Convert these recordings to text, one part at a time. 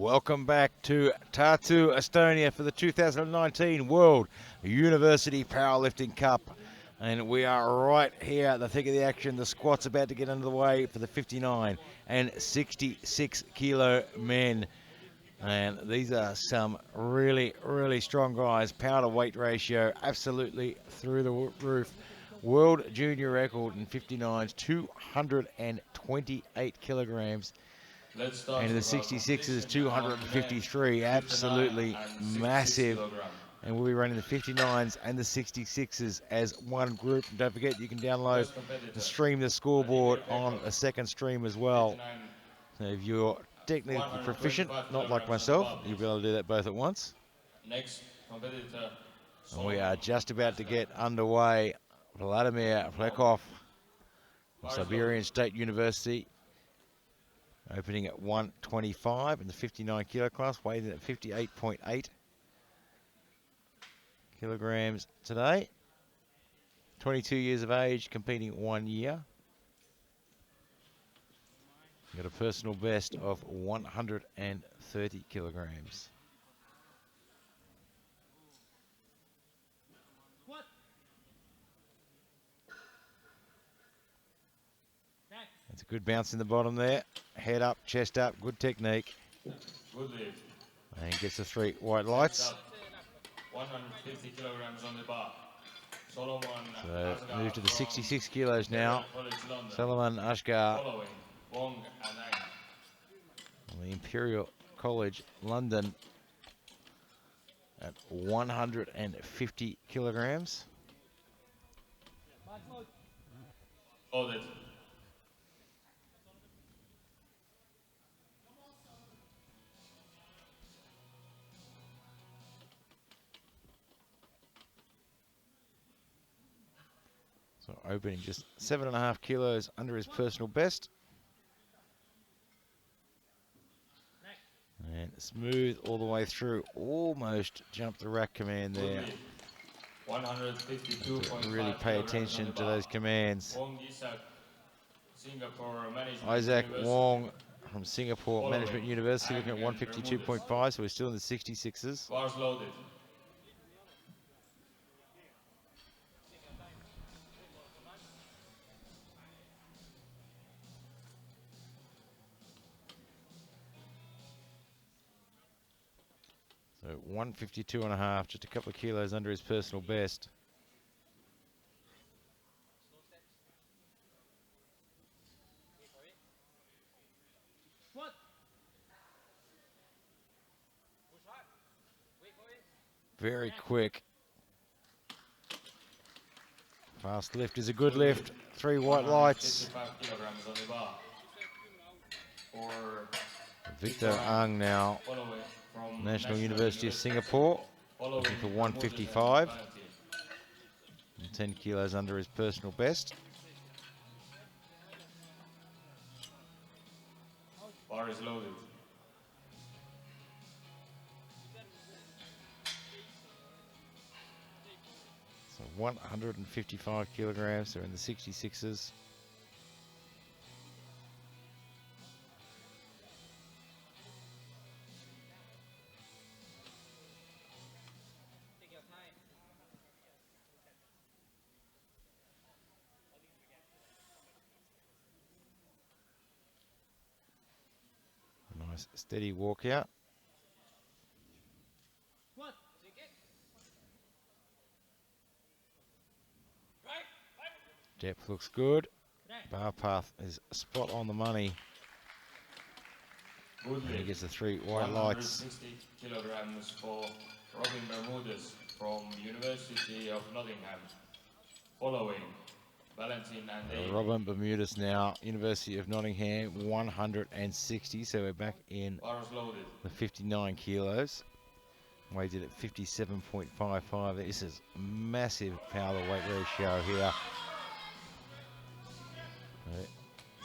Welcome back to Tartu, Estonia for the 2019 World University Powerlifting Cup. And we are right here at the thick of the action. The squat's about to get underway for the 59 and 66 kilo men. And these are some really, really strong guys. Power to weight ratio absolutely through the roof. World junior record in 59s, 228 kilograms. And in the 66s, 253, absolutely massive. And we'll be running the 59s and the 66s as one group. And don't forget, you can download and stream the scoreboard on a second stream as well. So if you're technically proficient, not like myself, you'll be able to do that both at once. Next competitor. And we are just about to get underway. Vladimir Plekov from Siberian State University, opening at 125 in the 59 kilo class, weighing at 58.8 kilograms today. 22 years of age, competing 1 year. Got a personal best of 130 kilograms. That's a good bounce in the bottom there. Head up, chest up, good technique. Good lift. And gets the 3 white lights. 150 kilograms on the bar. Solomon So Ashgar move to the from 66 kilos now. College London. Solomon Ashgar Following Wong and Ang. on the Imperial College London at 150 kilograms. Loaded. So opening just 7.5 kilos under his personal best. And smooth all the way through. Almost jumped the rack command there. 152.5 really pay attention to those commands. Wong Isaac, Singapore Management Isaac University. Wong from Singapore Following Management University, looking at Ang and 152.5, so we're still in the 66s. Bars loaded. So 152.5, just a couple of kilos under his personal best. Very quick. Fast lift is a good lift. 3 white lights. 155 kilograms on the bar. For Victor Ang now, following from National University of Singapore, looking for 155. And 10 kilos under his personal best. Bar is loaded. So 155 kilograms, they're in the 66s. Nice steady walkout. Depth looks good. Bar path is spot on the money. Good And he lift. gets the 3 white lights. 160 kilograms for Robin Bermudez from University of Nottingham. Following Valentin and Dave. Robin Bermudez now, University of Nottingham, 160. So we're back in Bars loaded. the 59 kilos. Weighted at 57.55. This is massive power to weight ratio here.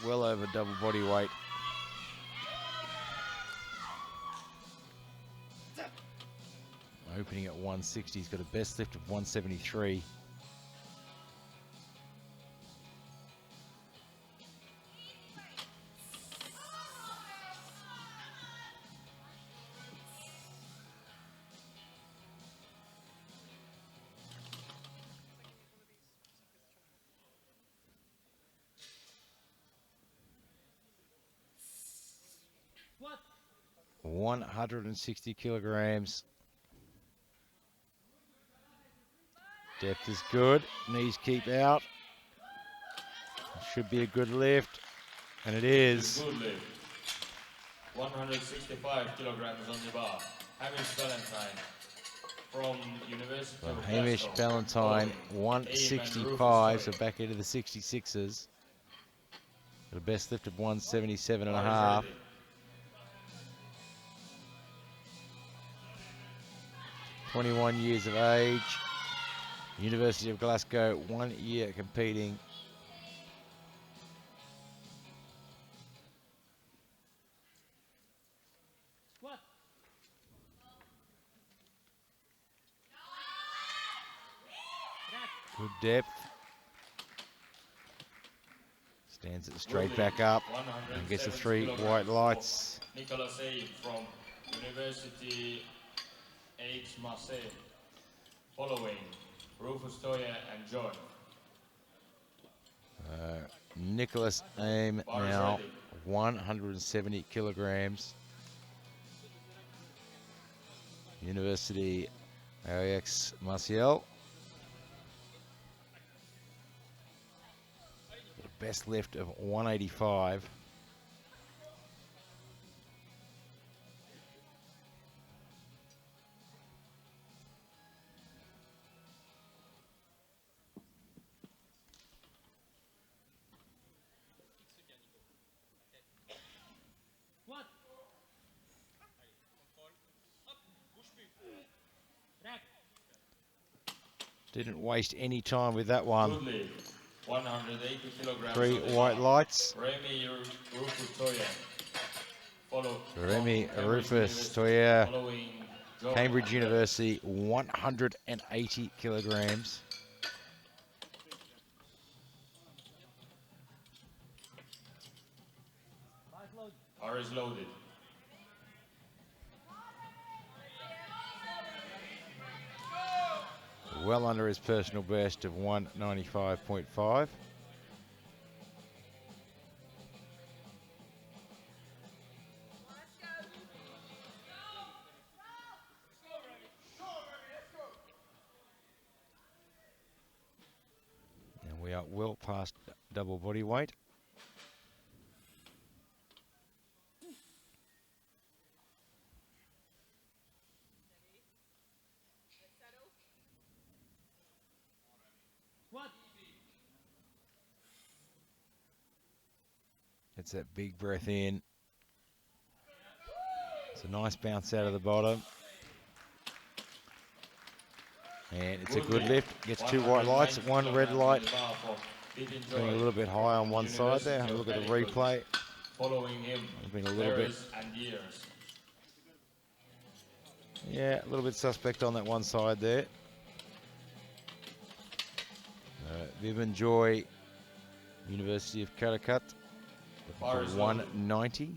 Well over double body weight. Opening at 160, he's got a best lift of 173. 160 kilograms. Depth is good. Knees keep out. Should be a good lift. And it is. Good lift. 165 kilograms on the bar. Hamish Valentine from University of Hamish Glasgow. Valentine, Following 165, so back into the 66s. Got a best lift of 177 and a half. 21 years of age. University of Glasgow, 1 year competing. Good depth. Stands it straight back up and gets the 3 white lights. Nicolas Abe from University H. Marseille. Following Rufus Toya and John. Nicholas Aim now, 170 kilograms. University AX Marseille. Best lift of 185. Didn't waste any time with that one. 180 kilograms. 3 white lights. Remy Rufus Toya. Remy Rufus Toya. Cambridge University, 180 kilograms. Bar is loaded. Well under his personal best of 195.5. And we are well past double body weight. It's that big breath in. It's a nice bounce out of the bottom. And it's a good lift. Gets 2 white lights, 1 red light. Being a little bit high on one side there. Have a look at the replay. Following him, been a little bit. Yeah, a little bit suspect on that one side there. Vivian Joy, University of Calicut. 190.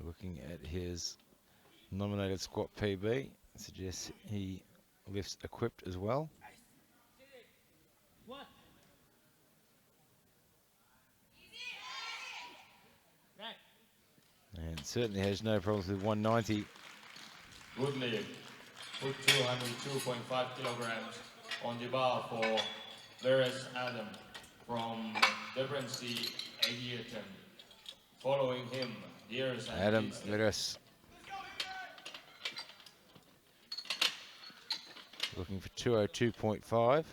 Looking at his nominated squat PB, suggests he lifts equipped as well. And certainly has no problems with 190. Good lift. Put 202.5 kilograms on the bar for Veres Adam from Debrecen, Edgerton. Following him, Deers and Adam Veres. Looking for 202.5.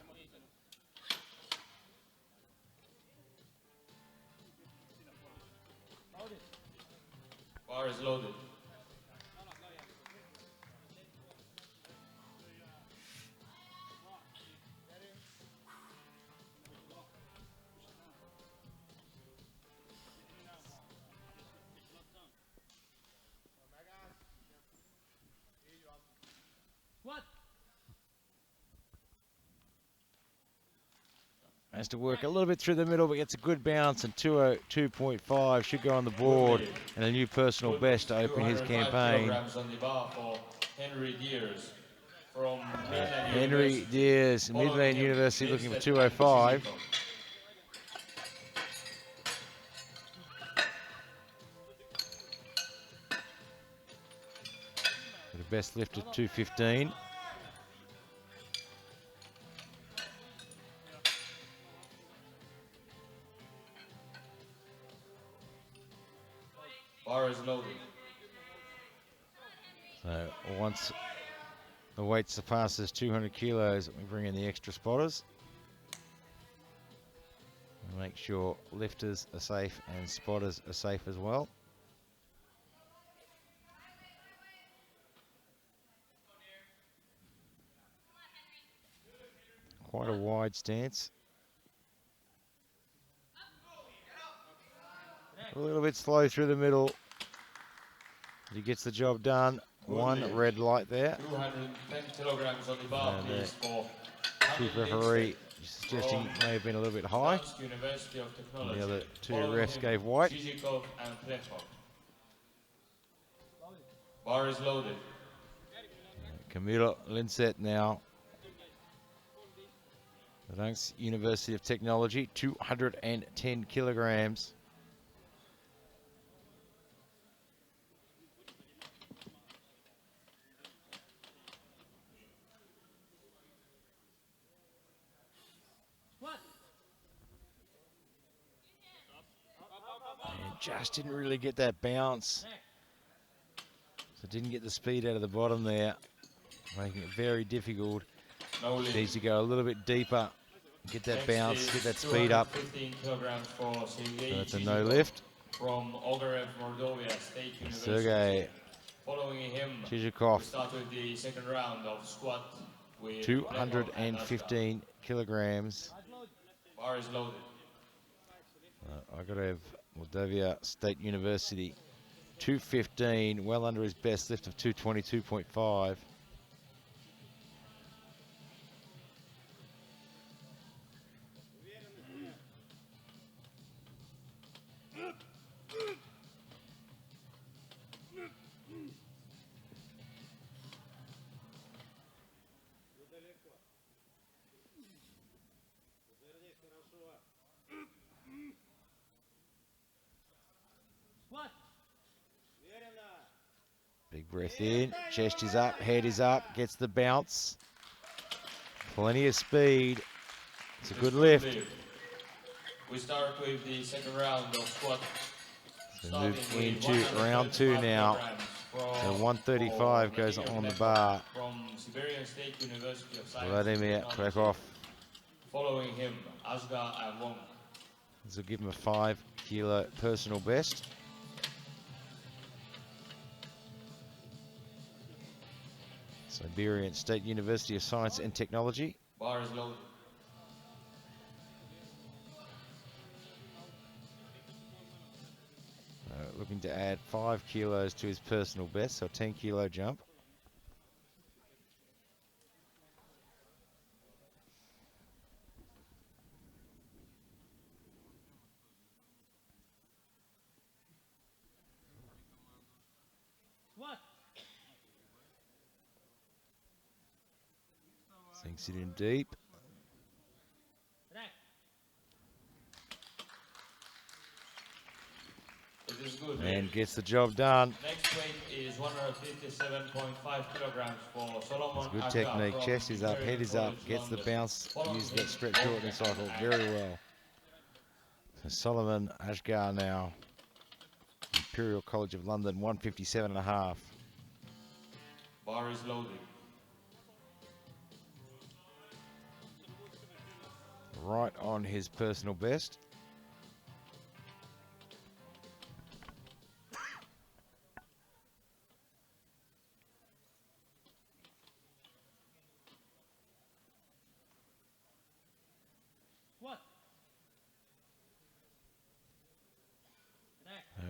Bar is loaded. Has to work a little bit through the middle, but gets a good bounce, and 202.5 should go on the board, and a new personal best to open his campaign. Kilograms on the bar for Henry Deers from Midland Henry University. Deers, Following Midland him, University, looking for Lipstead 205. and The best lift of 215. Bar is loaded. So once the weight surpasses 200 kilos, we bring in the extra spotters. And make sure lifters are safe and spotters are safe as well. Quite a wide stance. A little bit slow through the middle. He gets the job done. One red light there. 210 kilograms on the bar, And please, for chief referee suggesting it may have been a little bit high. Dansk University of Technology. The other two Following refs him, gave white. Zizikov and Plechov. Bar is loaded. Camilo Linset now. The Dansk University of Technology, 210 kilograms. And just didn't really get that bounce. So didn't get the speed out of the bottom there, making it very difficult. No lift. Needs to go a little bit deeper, get that Next bounce, is get that speed up. 215 kilograms for Sergei So that's a no Zizikov lift. from Ogarev, Mordovia State University. Sergei Following him, we Chizhikov, start with the second round of squat with 215 kilograms. Bar is loaded. Ogarev, Moldavia State University, 215, well under his best lift of 222.5. Big breath in, chest is up, head is up, gets the bounce. Plenty of speed. It's a good lift. We start with the second round of squat. So move into round two now. So 135 goes on the bar. From Siberian State University of Science. Vladimir Klekov. Following him, Asgar and Wong. This will give him a 5 kilo personal best. Siberian State University of Science and Technology. Bar is loaded. Looking to add 5 kilos to his personal best, so a 10 kilo jump. Sinks it in deep. It is good. And gets the job done. Next weight is 157.5 kilograms for Solomon. Good Asgar technique. from Chest is up, Imperial head is up, College gets the London. bounce, Following uses him, that stretch shortening cycle very well. So Solomon Asgar now. Imperial College of London, 157.5. Bar is loaded. Right on his personal best.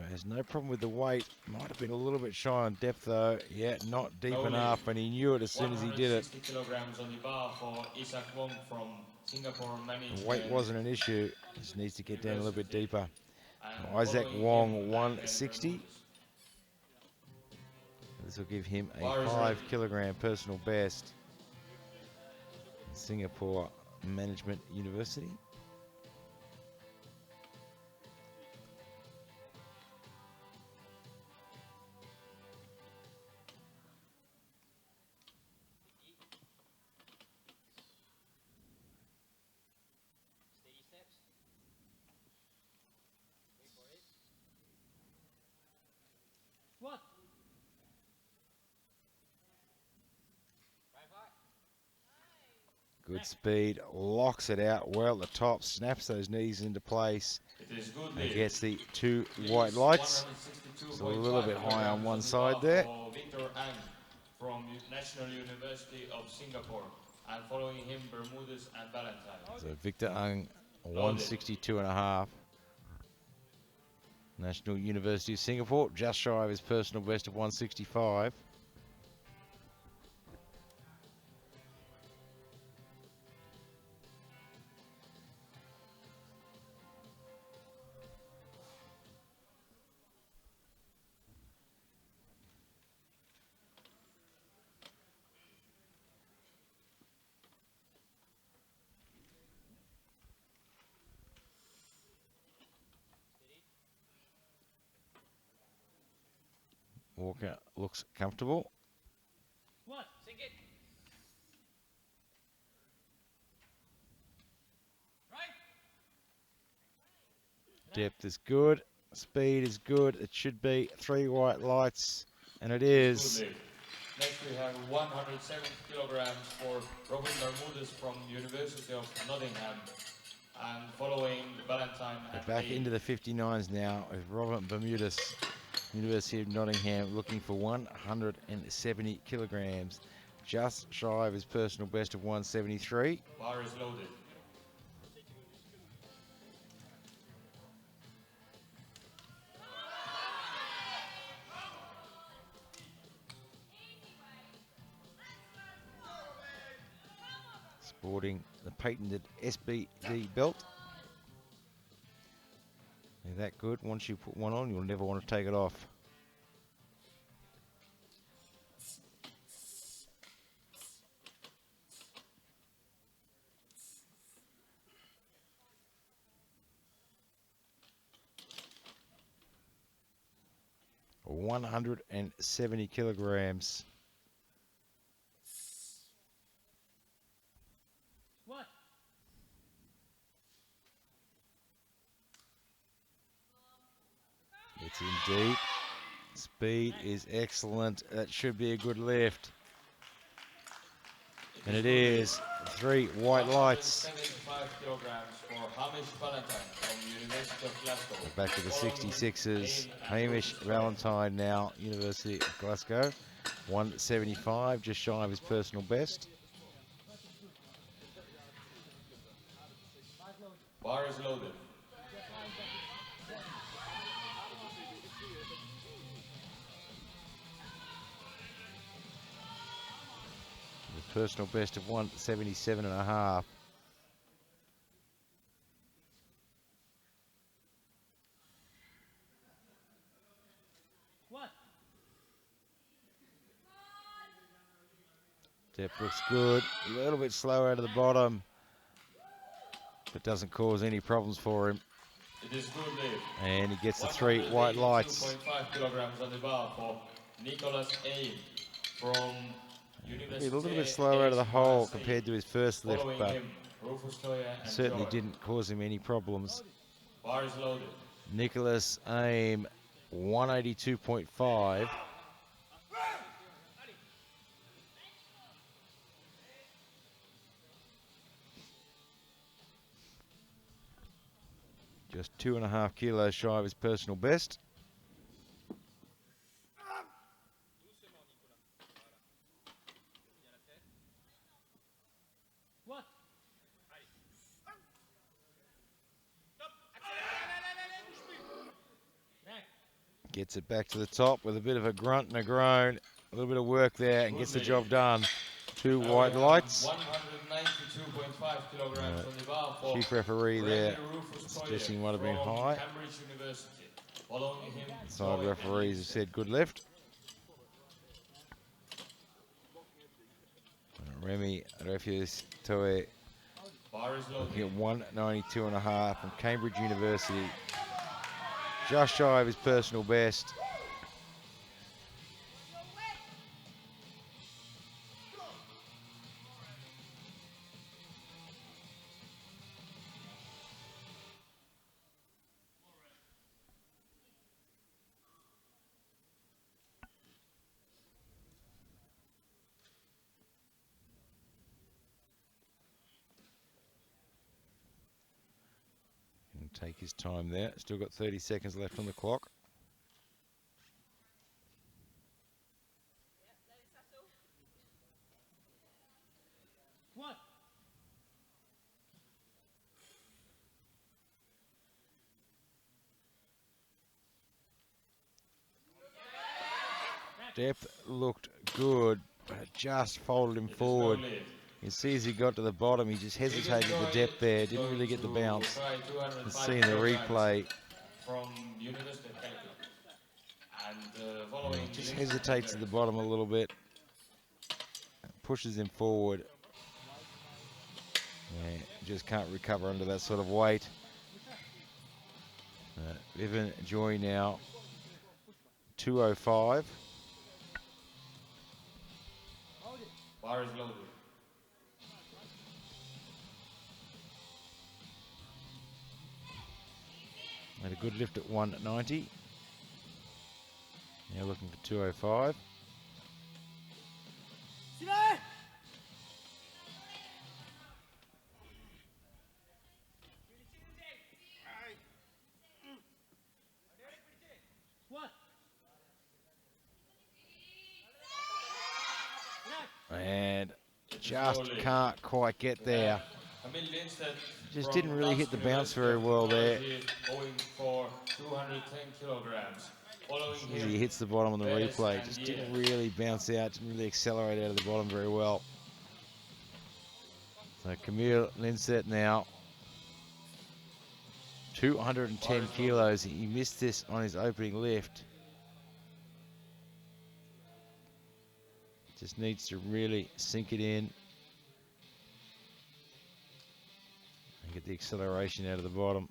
Has no problem with the weight. Might have been a little bit shy on depth though. Yeah, not deep Slowly. enough, and he knew it as soon as he did it. 160 kilograms on the bar for Isaac Wong from Singapore The Management. weight wasn't an issue. Just needs to get down a little bit University. deeper. And Isaac following Wong, him, 160. This will give him a Bar is 5 ready. kilogram personal best. Singapore Management University. Good speed, locks it out well at the top, snaps those knees into place, It is good and lift. gets the 2 Please, white lights. 162.5 It's a little bit high on kilograms one the side bar there. For Victor Ang from National University of Singapore. And following him, Bermudez and Valentine. So Victor Ung, 162.5. National University of Singapore, just shy of his personal best of 165. Walker looks comfortable. Depth is good. Speed is good. It should be 3 white lights, and it is. Next we have 170 kilograms for Robin Bermudez from University of Nottingham. And following Valentine We're at back 8. into the 59s now with Robert Bermudez, University of Nottingham, looking for 170 kilograms, just shy of his personal best of 173. Bar is loaded. Sporting the patented SBD belt. They're that good. Once you put one on, you'll never want to take it off. For 170 kilograms. It's in deep. Speed is excellent. That should be a good lift. And it is 3 white lights. 175 kilograms for Hamish Valentine from University of Glasgow. We're back to the 66ers. Hamish Valentine now, University of Glasgow. 175, just shy of his personal best. Bar is loaded. The personal best of 177.5. Depth looks good. A little bit slow out of the bottom, but doesn't cause any problems for him. It is good lift. And he gets the 3 white lights. 2.5 kilograms on the bar for Nicholas A. from University A little bit slow out of the hole compared to his first lift, Following but him, Rufus Toya and certainly George. didn't cause him any problems. Bar is loaded. Nicholas Aim, 182.5. Just 2.5 kilos shy of his personal best. Gets it back to the top with a bit of a grunt and a groan. A little bit of work there and gets the job done. Two white lights. 192.5 kilograms on the bar for Chief referee there suggesting he might have been from high. Cambridge University. Following him, Side referees have said good lift. Remy Refius Toe looking at 192.5 from Cambridge University. Just shy of his personal best. Take his time there. Still got 30 seconds left on the clock. What? Depth looked good, but it just folded him forward. You see as he got to the bottom, he just hesitated the depth there, didn't really get the bounce. Let's see in the replay. From University of Calicut. And He just hesitates at the bottom a little bit. Pushes him forward. Yeah, just can't recover under that sort of weight. Evan Joy now, 205. Bar is loaded. Had a good lift at 190. Now looking for 205. And just can't quite get there. Just didn't really hit the bounce very well there. Going for 210 kilograms. As he hits the bottom on the replay, just didn't really bounce out, didn't really accelerate out of the bottom very well. So Camille Linset now, 210 kilos. He missed this on his opening lift. Just needs to really sink it in and get the acceleration out of the bottom.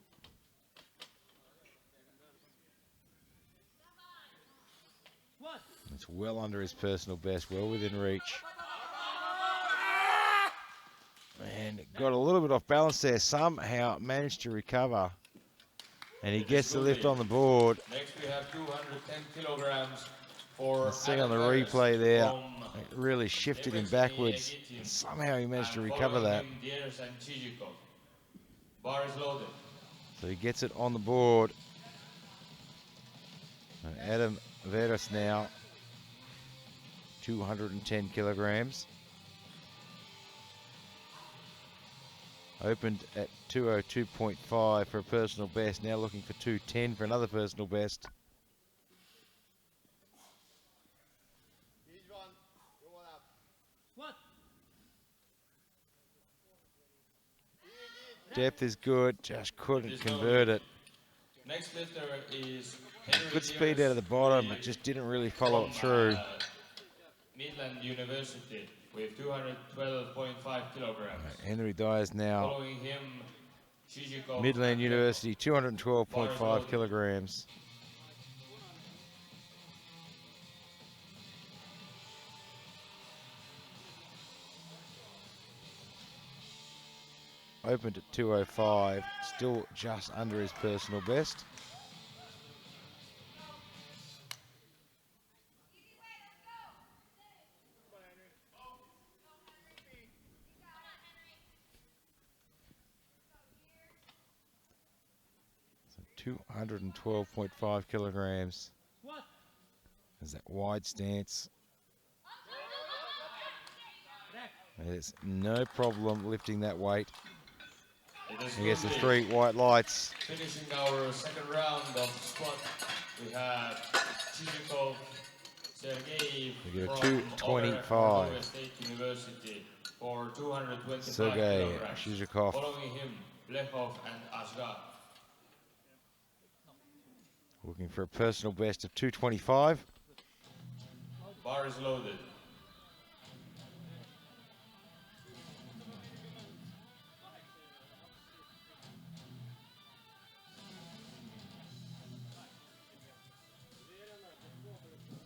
It's well under his personal best, well within reach. And got a little bit off balance there, somehow managed to recover. And he gets the lift on the board. Next we have 210 kilograms for see on the replay there, it really shifted him backwards. And somehow he managed to recover that. Bar is loaded. So he gets it on the board. And Adam Veras now, 210 kilograms. Opened at 202.5 for a personal best, now looking for 210 for another personal best. Depth is good, just couldn't convert it. Next lifter is good speed out of the bottom, but just didn't really follow it through. Midland University with 212.5 kilograms. Henry Dyers now. Following him, Shijiko Midland University, 212.5 kilograms. Opened at 205, still just under his personal best. So 212.5 kilograms. There's that wide stance. There's no problem lifting that weight. It is He gets the good 3 lift. white lights. Finishing our second round of squat, we have Chizikov Sergei We get a from 225. Oregon State University for 225 Sergei kilograms. Shizhikov. Following him, Blechov and Ashgar. Looking for a personal best of 225. Bar is loaded.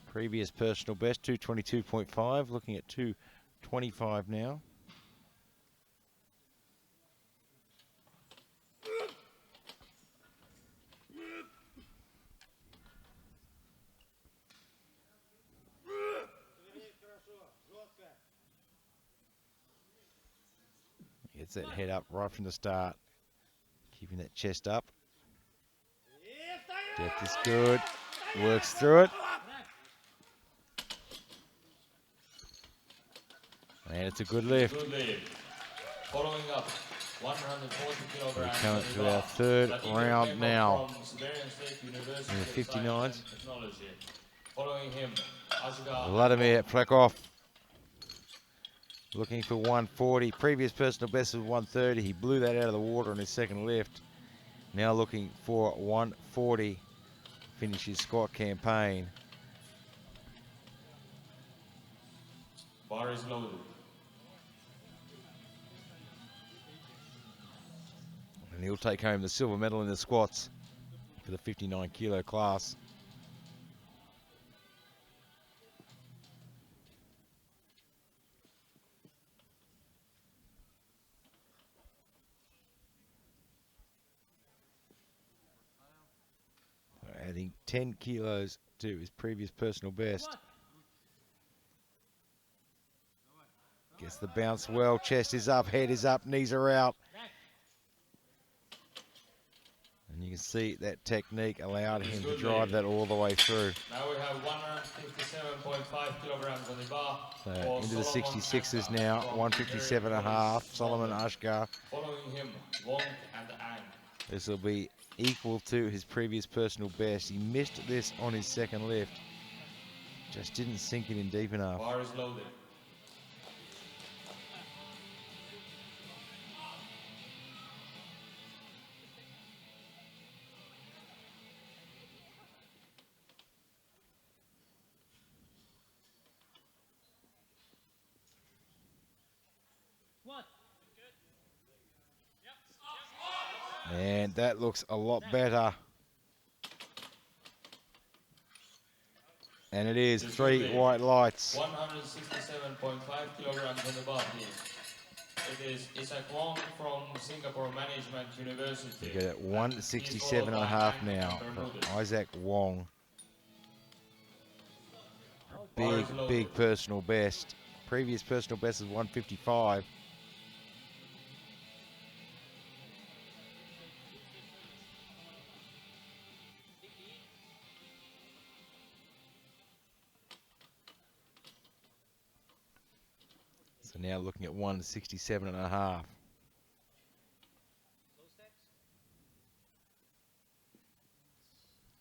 Previous personal best 222.5. Looking at 225 now. Gets that head up right from the start. Keeping that chest up. Depth is good. Works through it. And it's a good lift. Good lift. Following up, 140 kilograms. We come to our third round now. From Siberian State University In the of Science 59s. and Technology. Following him, Ashgar. Vladimir Plekov. Looking for 140. Previous personal best was 130. He blew that out of the water on his second lift. Now looking for 140. Finish his squat campaign. Bar is loaded. And he'll take home the silver medal in the squats for the 59 kilo class. Adding 10 kilos to his previous personal best. Gets the bounce well, chest is up, head is up, knees are out. And you can see that technique allowed him to drive that all the way through. Now we have 157.5 kilograms on the bar. So into the 66s now, 157.5, Solomon Ashgar. Following him, Wong and Ang. This will be equal to his previous personal best. He missed this on his second lift. Just didn't sink it in deep enough. Bar is loaded. And that looks a lot better. And it is 3 white lights. 167.5 kilograms on the bar, please. It is Isaac Wong from Singapore Management University. You get it 167.5 now from Isaac Wong. Big personal best. Previous personal best is 155. So now looking at 167.5.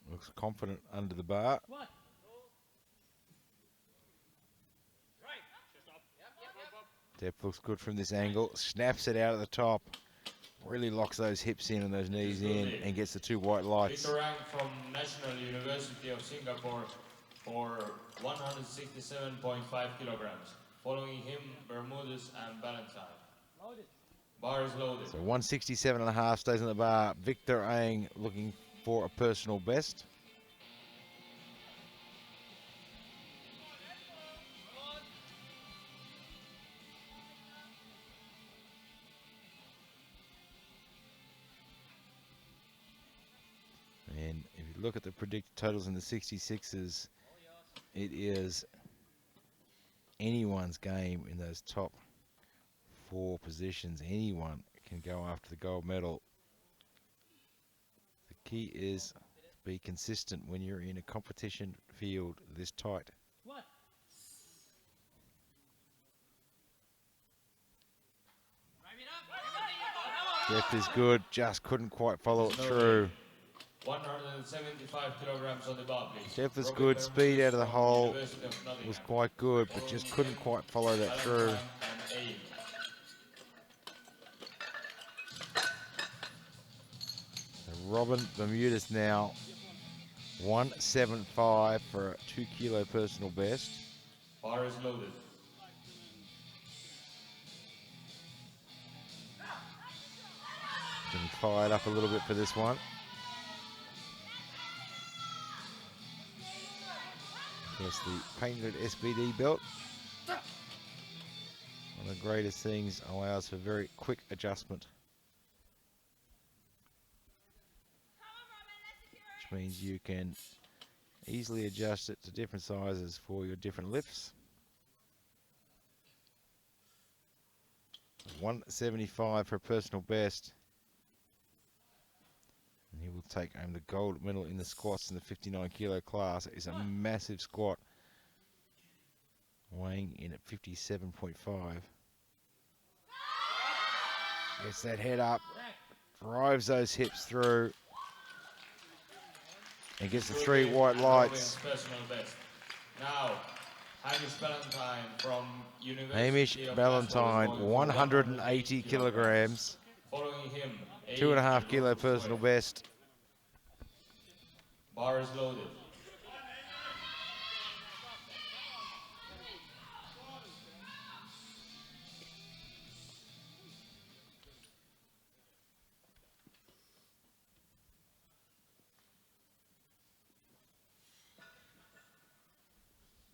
Looks confident under the bar. Depth looks good from this angle. Snaps it out at the top. Really locks those hips in and those knees in and gets the 2 white lights. Victor Rank from National University of Singapore for 167.5 kilograms. Following him, Bermudez and Valentine. Bar is loaded. So 167.5 stays on the bar. Victor Ang looking for a personal best. And if you look at the predicted totals in the 66s, it is anyone's game in those top 4 positions. Anyone can go after the gold medal. The key is to be consistent when you're in a competition field this tight. Depth is good, just couldn't quite follow it through. 175 kilograms on the bar, please. Depth is Robin good, speed out of the from hole University of Nottingham. was quite good, but just couldn't quite follow that through. Valentine and Aim. Robin Bermuda's now 175 for a 2 kilo personal best. Bar is loaded. Getting fired up a little bit for this one. Here's the painted SBD belt. One of the greatest things, allows for very quick adjustment. Which means you can easily adjust it to different sizes for your different lifts. 175 for a personal best. And he will take home the gold medal in the squats in the 59 kilo class. It's a massive squat, weighing in at 57.5. Gets that head up, drives those hips through, and gets the 3 white lights. Personal best. Now, Hamish Valentine from University Hamish of Valentine, Glasgow is going for 180 kilograms. Following him, 2.5 kilo personal best. Bar is loaded.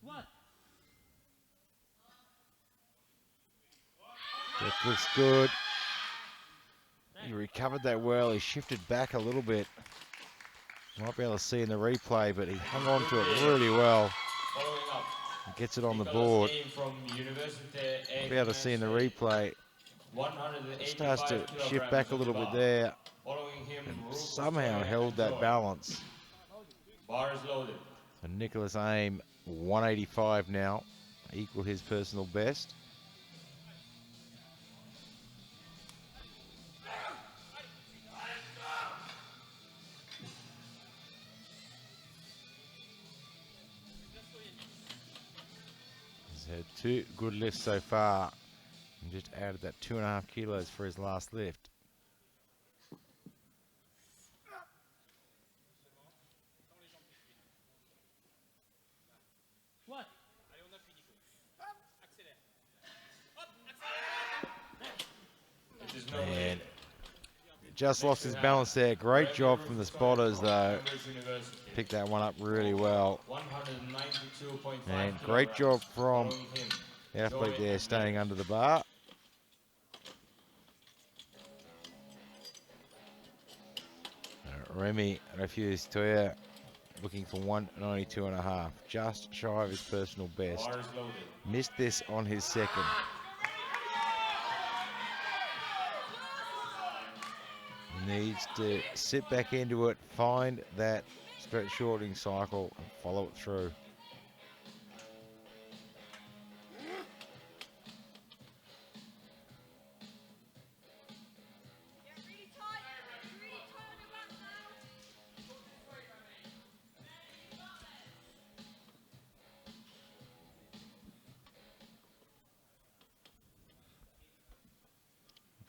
One. That looks good. He recovered that well. He shifted back a little bit. Might be able to see in the replay, but he hung on to it really well. Following up, He gets it on the board. from University Might be able to see in the replay. Starts to shift back a little bit there. Following him, And somehow held that balance. Bar is loaded. So Nicholas Aim, 185 now. Equal his personal best. He's had 2 good lifts so far. And just added that 2.5 kilos for his last lift. One. It is no And just lost his balance there. Great job from the spotters though. Picked that one up really well. 192.5 And great job from Following him, the athlete there, staying under the bar. Remy refused Toya, looking for 192.5, just shy of his personal best. Bar is loaded. Missed this on his second. Needs to sit back into it, find that stretch shortening cycle and follow it through.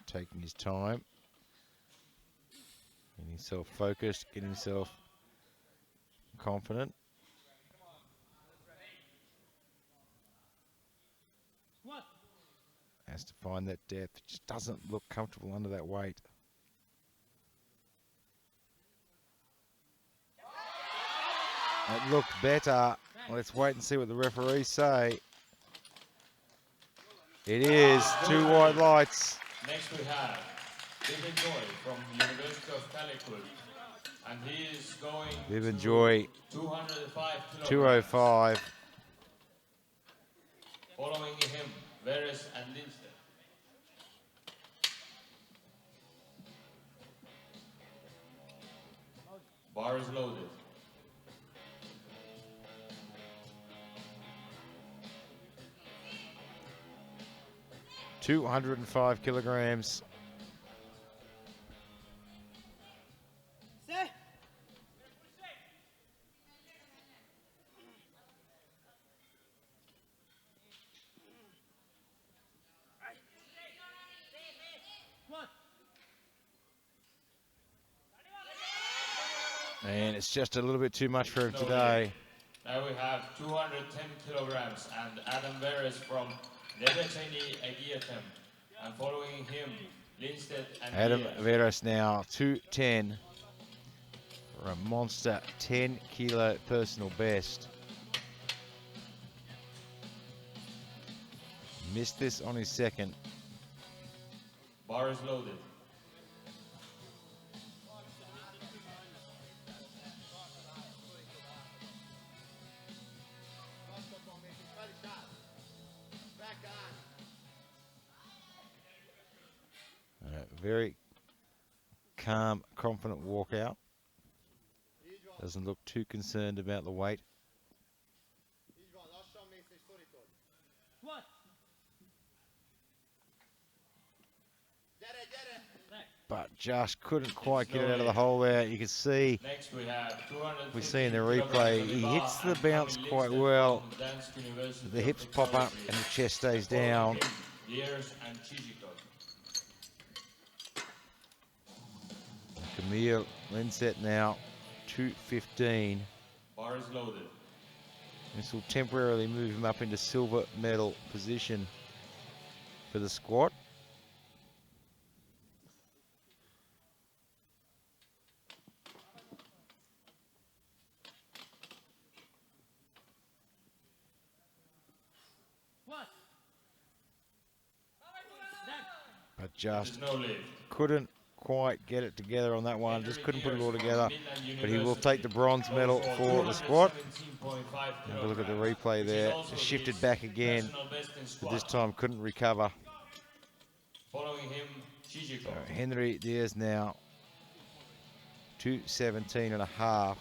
Taking his time, getting himself focused, getting himself confident. One. Has to find that depth. Just doesn't look comfortable under that weight. It looked better. Let's wait and see what the referees say. It is 2 white lights. Next we have Vivian Joy from University of Calicut. And he is going Vivian to Joy, 205 kilograms. 205. Following him, Veres and Lindstedt. Bar is loaded. $205 kilograms. And it's just a little bit too much for him No today. Now we have 210 kilograms and Adam Veres from Deadlift Agiatem. And following him, Lindstedt and Adam Diaz. Veras now 210 for a monster 10 kilo personal best. Missed this on his second. Bar is loaded. Very calm, confident walkout. Doesn't look too concerned about the weight. Squat. But just couldn't quite get it out of the hole there. You can see, Next we have we see in the replay, he hits the bounce quite well. The hips pop up and the chest stays down. Camille Lindstedt now 215. Bar is loaded. This will temporarily move him up into silver medal position for the squat. Squat. But just No lift. couldn't quite get it together on that one. Just couldn't put it all together. But he will take the bronze medal for the squat. Have a look at the replay there. Just shifted back again, but this time couldn't recover. Following him, So Henry Diaz now 217 and a half.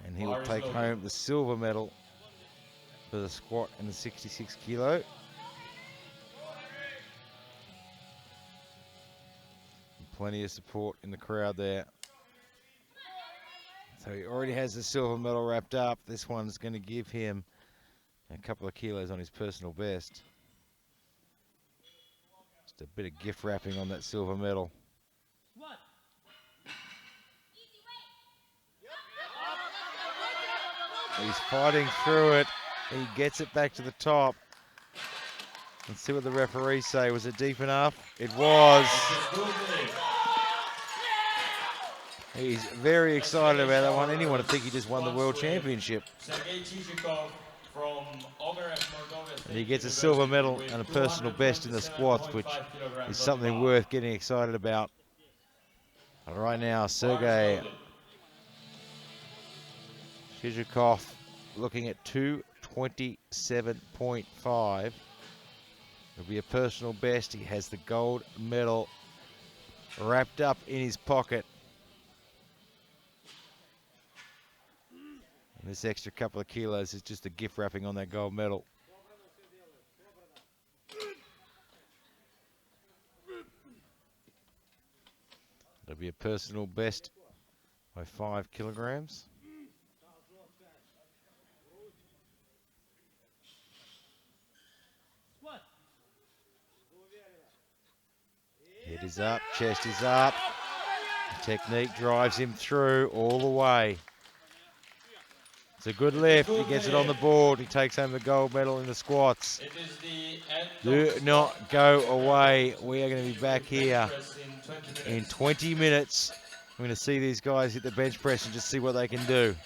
And he will take home the silver medal for the squat and the 66 kilo. Plenty of support in the crowd there. So he already has the silver medal wrapped up. This one's going to give him a couple of kilos on his personal best. Just a bit of gift wrapping on that silver medal. Squat. He's fighting through it. He gets it back to the top. Let's see what the referees say. Was it deep enough? It was. He's very excited about that one. Anyone would think he just won the world championship. And he gets a silver medal and a personal best in the squats, which is something worth getting excited about. And right now, Sergey Shizhikov looking at 227.5. It'll be a personal best. He has the gold medal wrapped up in his pocket. And this extra couple of kilos is just a gift wrapping on that gold medal. It'll be a personal best by 5 kilograms. Squat. Head is up, chest is up. The technique drives him through all the way. It's a good lift. He gets it on the board. He takes home the gold medal in the squats. Do not go away. We are going to be back here in 20 minutes. I'm going to see these guys hit the bench press and just see what they can do.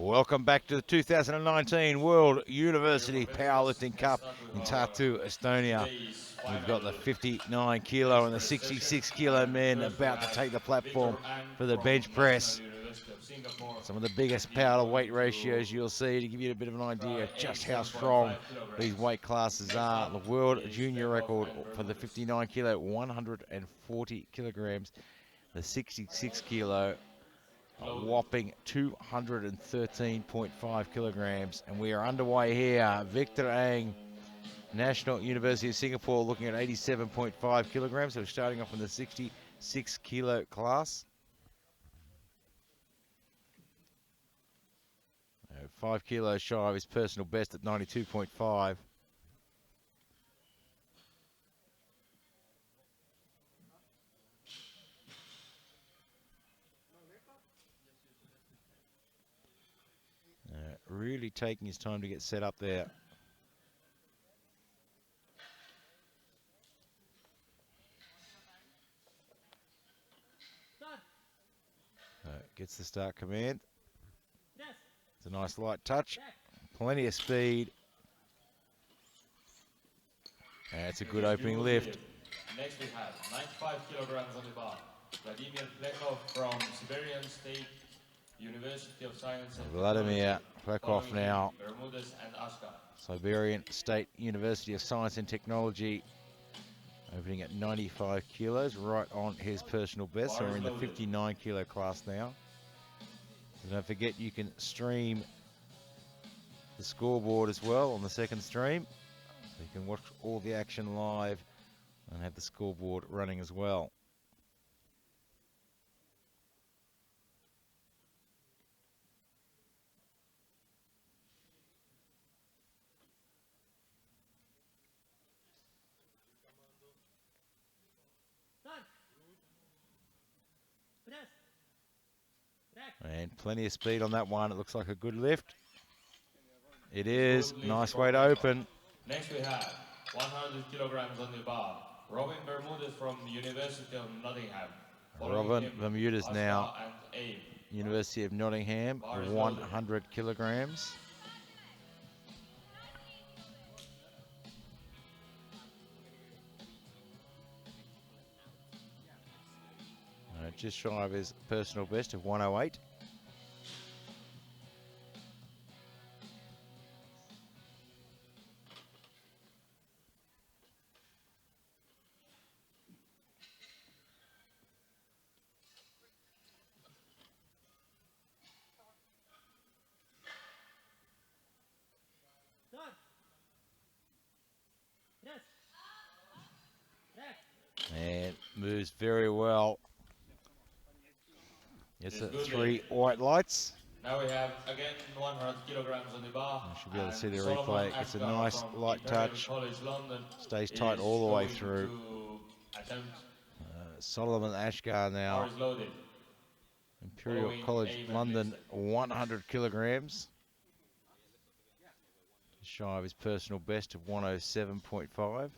Welcome back to the 2019 World University Powerlifting Cup in Tartu, Estonia. We've got the 59 kilo and the 66 kilo men about to take the platform for the bench press. Some of the biggest power to weight ratios you'll see to give you a bit of an idea of just how strong these weight classes are. The world junior record for the 59 kilo, 140 kilograms. The 66 kilo, a whopping 213.5 kilograms. And we are underway here. Victor Ang, National University of Singapore, looking at 87.5 kilograms. So we're starting off in the 66 kilo class. 5 kilos shy of his personal best at 92.5. Really taking his time to get set up there. Gets the start command. It's a nice light touch. Plenty of speed. And it's a good opening lift. Next we have 95 kilograms on the bar. Vladimir Plekov from Siberian State University of Science and Vladimir Plekov now. Bermudez and Ashka. Siberian State University of Science and Technology. Opening at 95 kilos, right on his personal best. So we're in the 59 kilo class now. And don't forget you can stream the scoreboard as well on the second stream. So you can watch all the action live and have the scoreboard running as well. And plenty of speed on that one. It looks like a good lift. It is. Nice way to open. Next we have 100 kilograms on the bar. Robin Bermudez from University of Nottingham. Robin Bermudez now. University of Nottingham, 100 kilograms. Just shy of his personal best of 108. And moves very well. It's a 3 white lights. Now we have again 100 kilograms on the bar. You should be able to see the replay. It's a nice light touch. Stays tight all the way through. Solomon Ashgar now. Imperial College London, 100 kilograms. Just shy of his personal best of 107.5.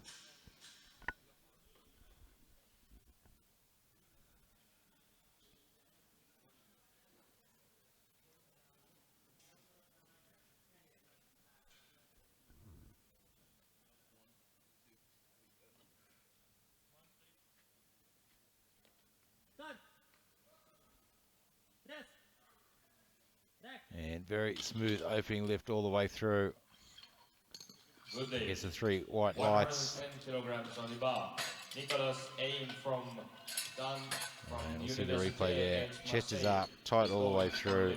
And very smooth opening lift all the way through. Gets the 3 white lights. 110 kilograms on the bar. Nicholas Aim from Dunn. And we'll see the replay there. Chest is up, tight all the way through.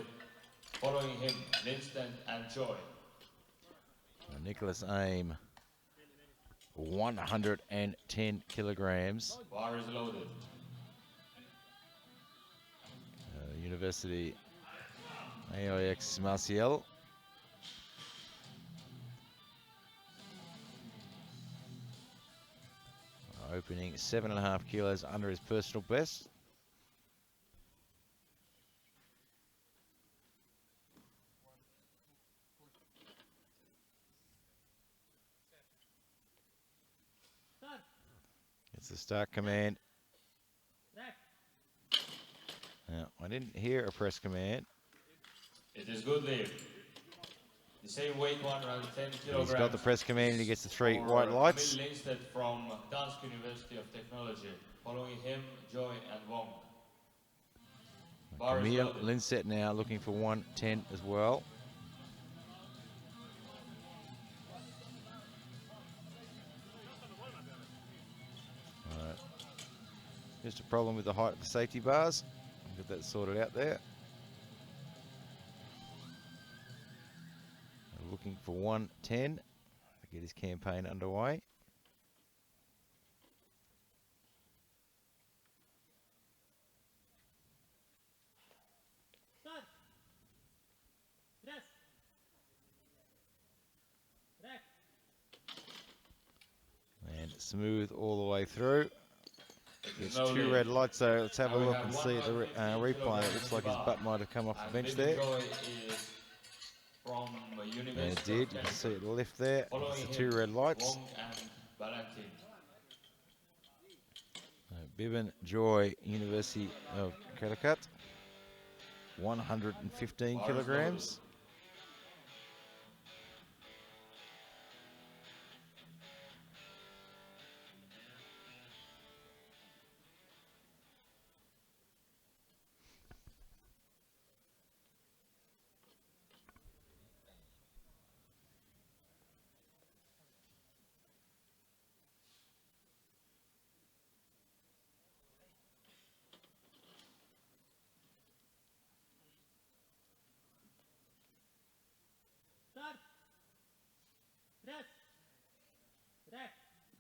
Following him, Linston and Joy. Nicholas Aim, 110 kilograms. Bar is loaded. University AIX Martial. Opening 7.5 kilos under his personal best. It's the start command. Now, I didn't hear a press command. It is good lift. The same weight, 110 kilograms. He's got the press command and he gets the 3 white for lights. Emil Lindstedt from Dansk University of Technology. Following him, Joy and Wong. Bar is Emil loaded. Lindstedt now looking for 110 as well. Alright. Just a problem with the height of the safety bars. Get that sorted out there. Looking for 110 to get his campaign underway. Start. Press. Rack. And smooth all the way through. It's No 2 lead. red lights, so let's have a Now we look have and see at the replay. It looks like his butt might have come off the bench And there. Joy is from University And it did. You can see it lift there. Following It's the 2 him, red lights. Wong and Valentin. Biban Joy, University of Connecticut. 115 Bar is kilograms. Start. Press. Rack.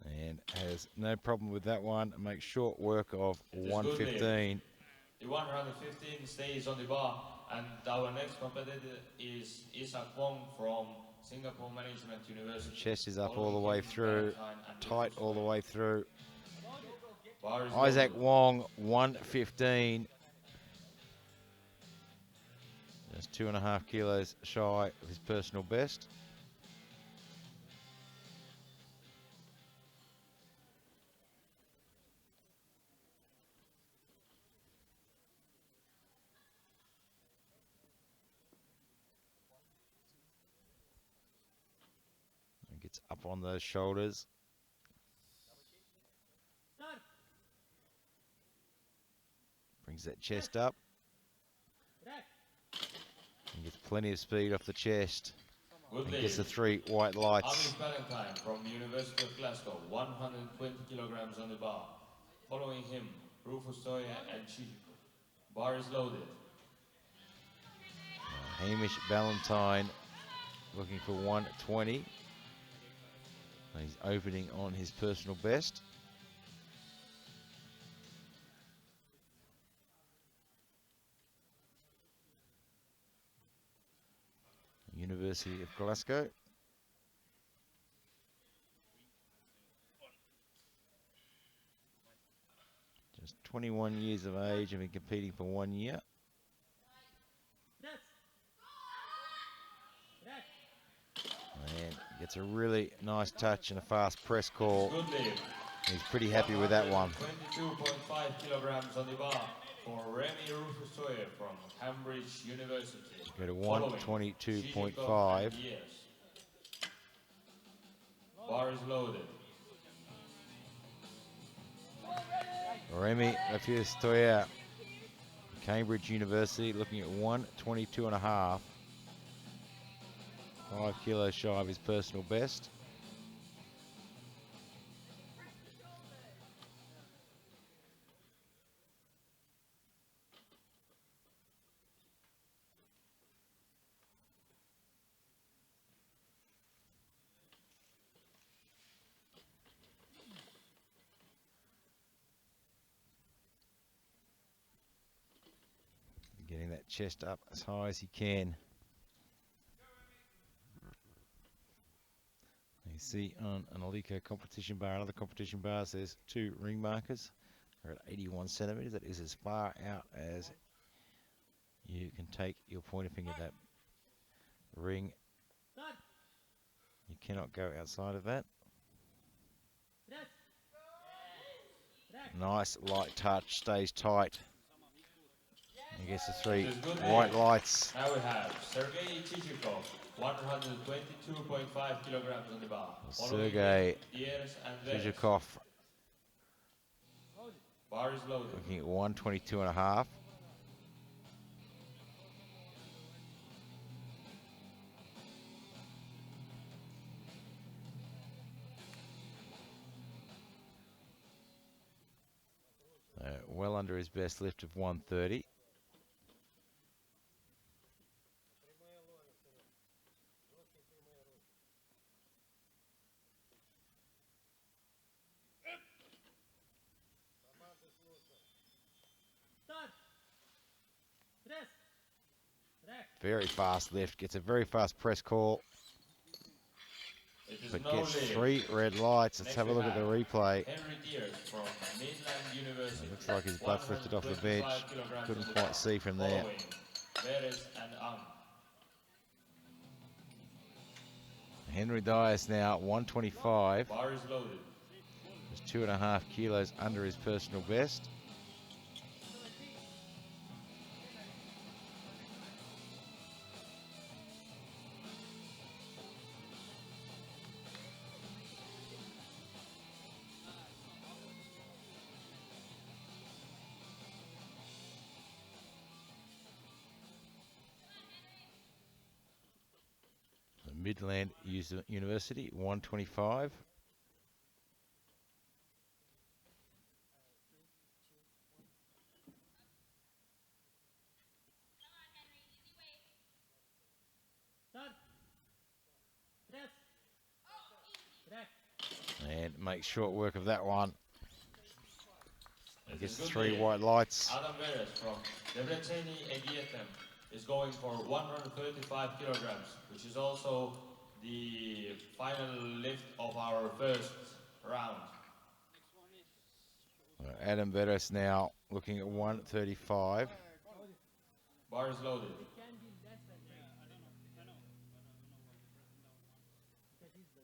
And has no problem with that one. Makes short work of It is good 115. The 115 stays on the bar, and our next competitor is Isaac Wong from Singapore Management University. Chest is up all Following the way him, through. Valentine and Tight Lucas all the Wong. way through. Bar is Isaac loaded. Wong, 115. Just 2.5 kilos shy of his personal best. And gets up on those shoulders. Start. Brings that chest up. Rack. And gets plenty of speed off the chest. Good And gets the lead. 3 white lights. Amis Valentine from University of Glasgow, 120 kilograms on the bar. Following him, Rufus Toya and Chichiko. Bar is loaded. Hamish Valentine looking for 120. And he's opening on his personal best. University of Glasgow. Just 21 years of age and been competing for 1 year. Press. Rack. And gets a really nice touch and a fast press call. Good lead. He's pretty happy with that one. 22.5 kilograms on the bar for Remy Rufus Toya from Cambridge University. Go to Following, 122.5. Chichiko and Diaz. Bar is loaded. Remy Lafistoya, Cambridge University, looking at 122.5. 5 kilos shy of his personal best. Getting that chest up as high as he can. You see on an Alico competition bar, other competition bars, there's 2 ring markers. They're at 81 centimeters. That is as far out as you can take your pointer finger. That ring, Start. you cannot go outside of that. Press. Rack. Nice light touch, stays tight. He gets the It 3 is good white lift. lights. Now we have Sergei Chichikov, 122.5 kilograms on the bar. Following Sergei him, Diers and Veres. Zhizhikov Bar is loaded. looking at 122.5. Well under his best lift of 130. Start. Press. Rack. Very fast lift, gets a very fast press call, It is but no gets lift. 3 red lights. Let's Next have a we look at the have replay. Henry Diers from Midland University. It looks like his butt's lifted off the bench. 125 kilograms Couldn't on the quite bar. see from there. Following, Veres and Ang. Henry Dias now 125. Bar is loaded. Just 2.5 kilos under his personal best. Midland University 125. Start. Press. Rack. And make short work of that one. It Gets is good 3 lift. white lights. Adam Veres from Debreceni Egyetem is going for 135 kilograms, which is also the final lift of our first round. Adam Veres now looking at 135. Bar is loaded. It can be less than that. Because he's the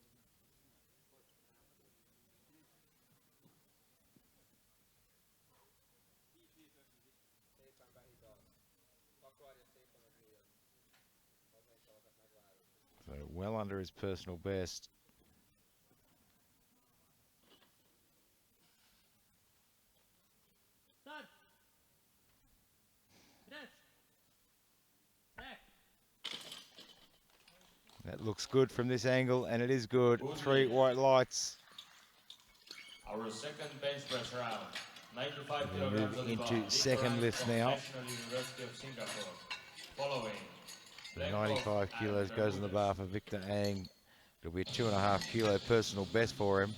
So well under his personal best. Start. Press. Rack. That looks good from this angle, and it is good. Good 3 lift. white lights. Our second bench press round. 95 We kilograms move on the bar. into Dick second Ryan lifts from now. National University of Singapore. Following, The Blankov 95 and kilos goes on the Bermudez. bar for Victor Ang. It'll be a 2.5 kilo personal best for him.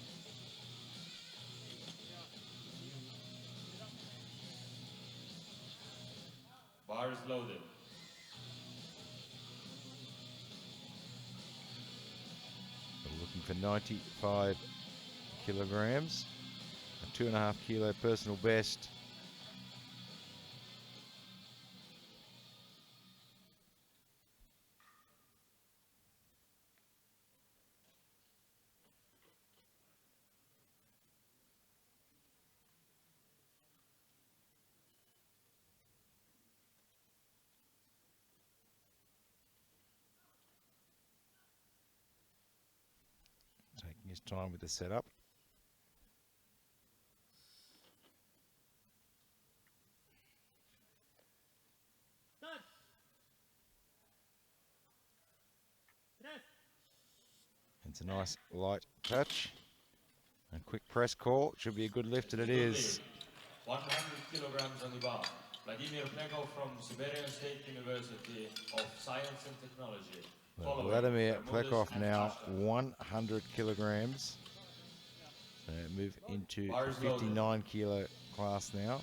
Bar is loaded. We're looking for 95 kilograms. A 2.5 kilo personal best. Taking his time with the setup. Start. Press. It's a nice light touch. A quick press call. Should be a good lift, and it Good is. lift. 100 kilograms on the bar. Vladimir Plekov from Siberian State University of Science and Technology. Following, Vladimir Bermudez Plekov and now Kashta. 100 kilograms. Move into Bar the is loaded. 59 kilo class now.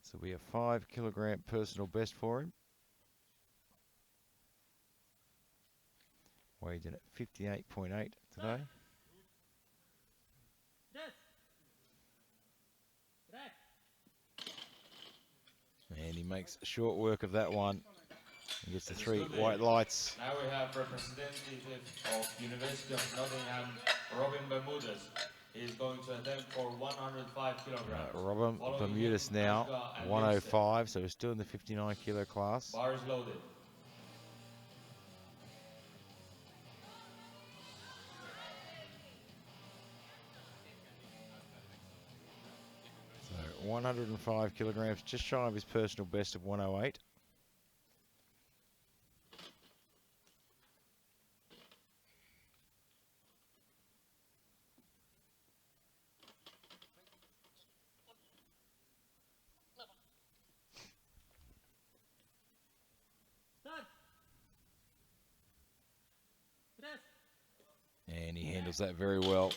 So we have 5 kilogram personal best for him. Weighed in at 58.8 today. Press. Rack. And he makes short work of that one. He gets the That is 3 good there. white lights. Now we have representative of University of Nottingham, Robin Bermudez. He is going to attempt for 105 kilograms. Robin Following Bermudez him, now, Ashka and 105, so we're still in the 59 kilo class. Bar is loaded. So 105 kilograms, just shy of his personal best of 108. Start. Press. And he handles that very well.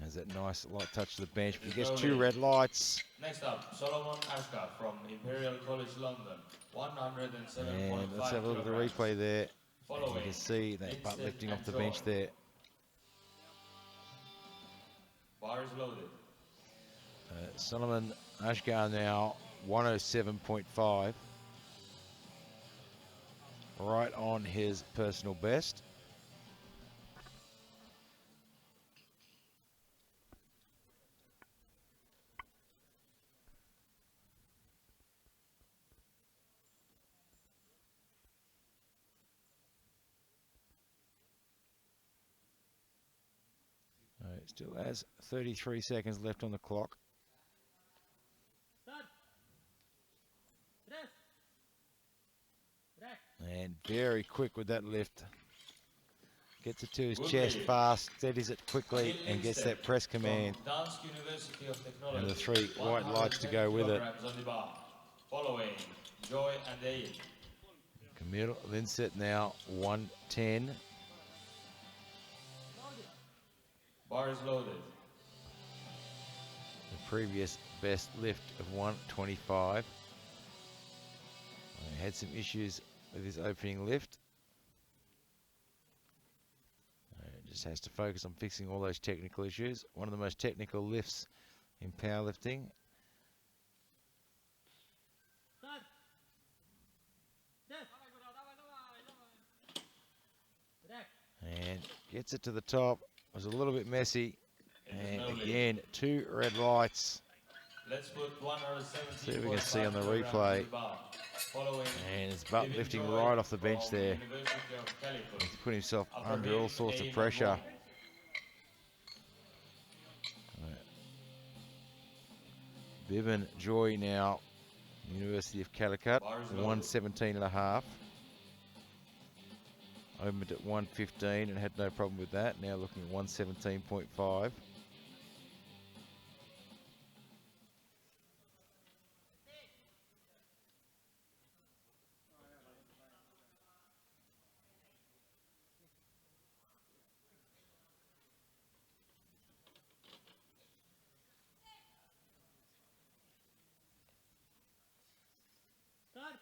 Has that nice light touch to the bench, but he gets 2 red lights. Next up, Solomon Ashka from Imperial College London, 107.5 And let's have a look at the replay there. And you Following, can see that butt Vincent lifting off and the Joy. bench there. Bar is loaded. Solomon Ashgar now 107.5. Right on his personal best. Still has 33 seconds left on the clock. Start. Press. Rack. And very quick with that lift. Gets it to his Good chest lead. fast, steadies it quickly, Emil and gets Lindstedt that press from command. Dansk University of Technology, And the 3 white lights to go with it. 110 kilograms on the bar. Following, Joy and Dave. Camille Lindstedt now 110. Loaded. Bar is loaded. The previous best lift of 125. He had some issues with his opening lift. Just has to focus on fixing all those technical issues. One of the most technical lifts in powerlifting. Start. Press. Rack. And gets it to the top. It was a little bit messy. And no lead. again, 2 red lights. Let's put 170. See if we can see on the replay. Following, And his butt David lifting Joy right off the bench from there. University of Calicut. He's put himself After under him, all sorts of Eamon pressure. Wong. Bevan Joy now, University of Calicut, Bar is loaded. 117.5. Opened at 115 and had no problem with that. Now looking at 117.5. Start.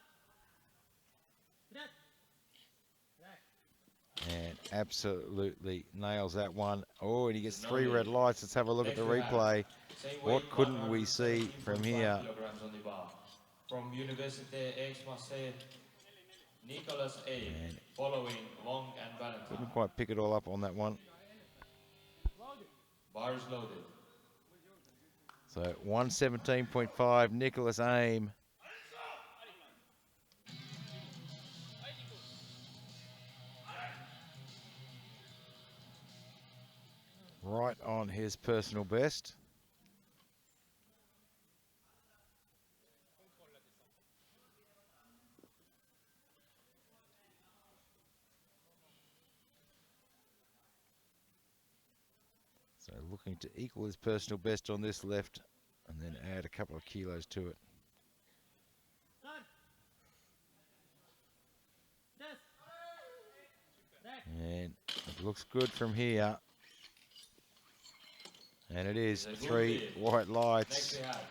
Press. Rack. And absolutely nails that one. Oh, and he gets No 3 lead. red lights. Let's have a look at the replay. Same What weight, couldn't we see from 117.5 here? kilograms on the bar. From Université Aix-Marseille, Nicolas A. And Following, Wong and Valentine. couldn't quite pick it all up on that one. Loaded. Bar is loaded. So 117.5, Nicholas Aim. Right on his personal best. So looking to equal his personal best on this lift and then add a couple of kilos to it. Start. Press. Rack. And it looks good from here. And it is It's a good 3 lead. white Next lights. we have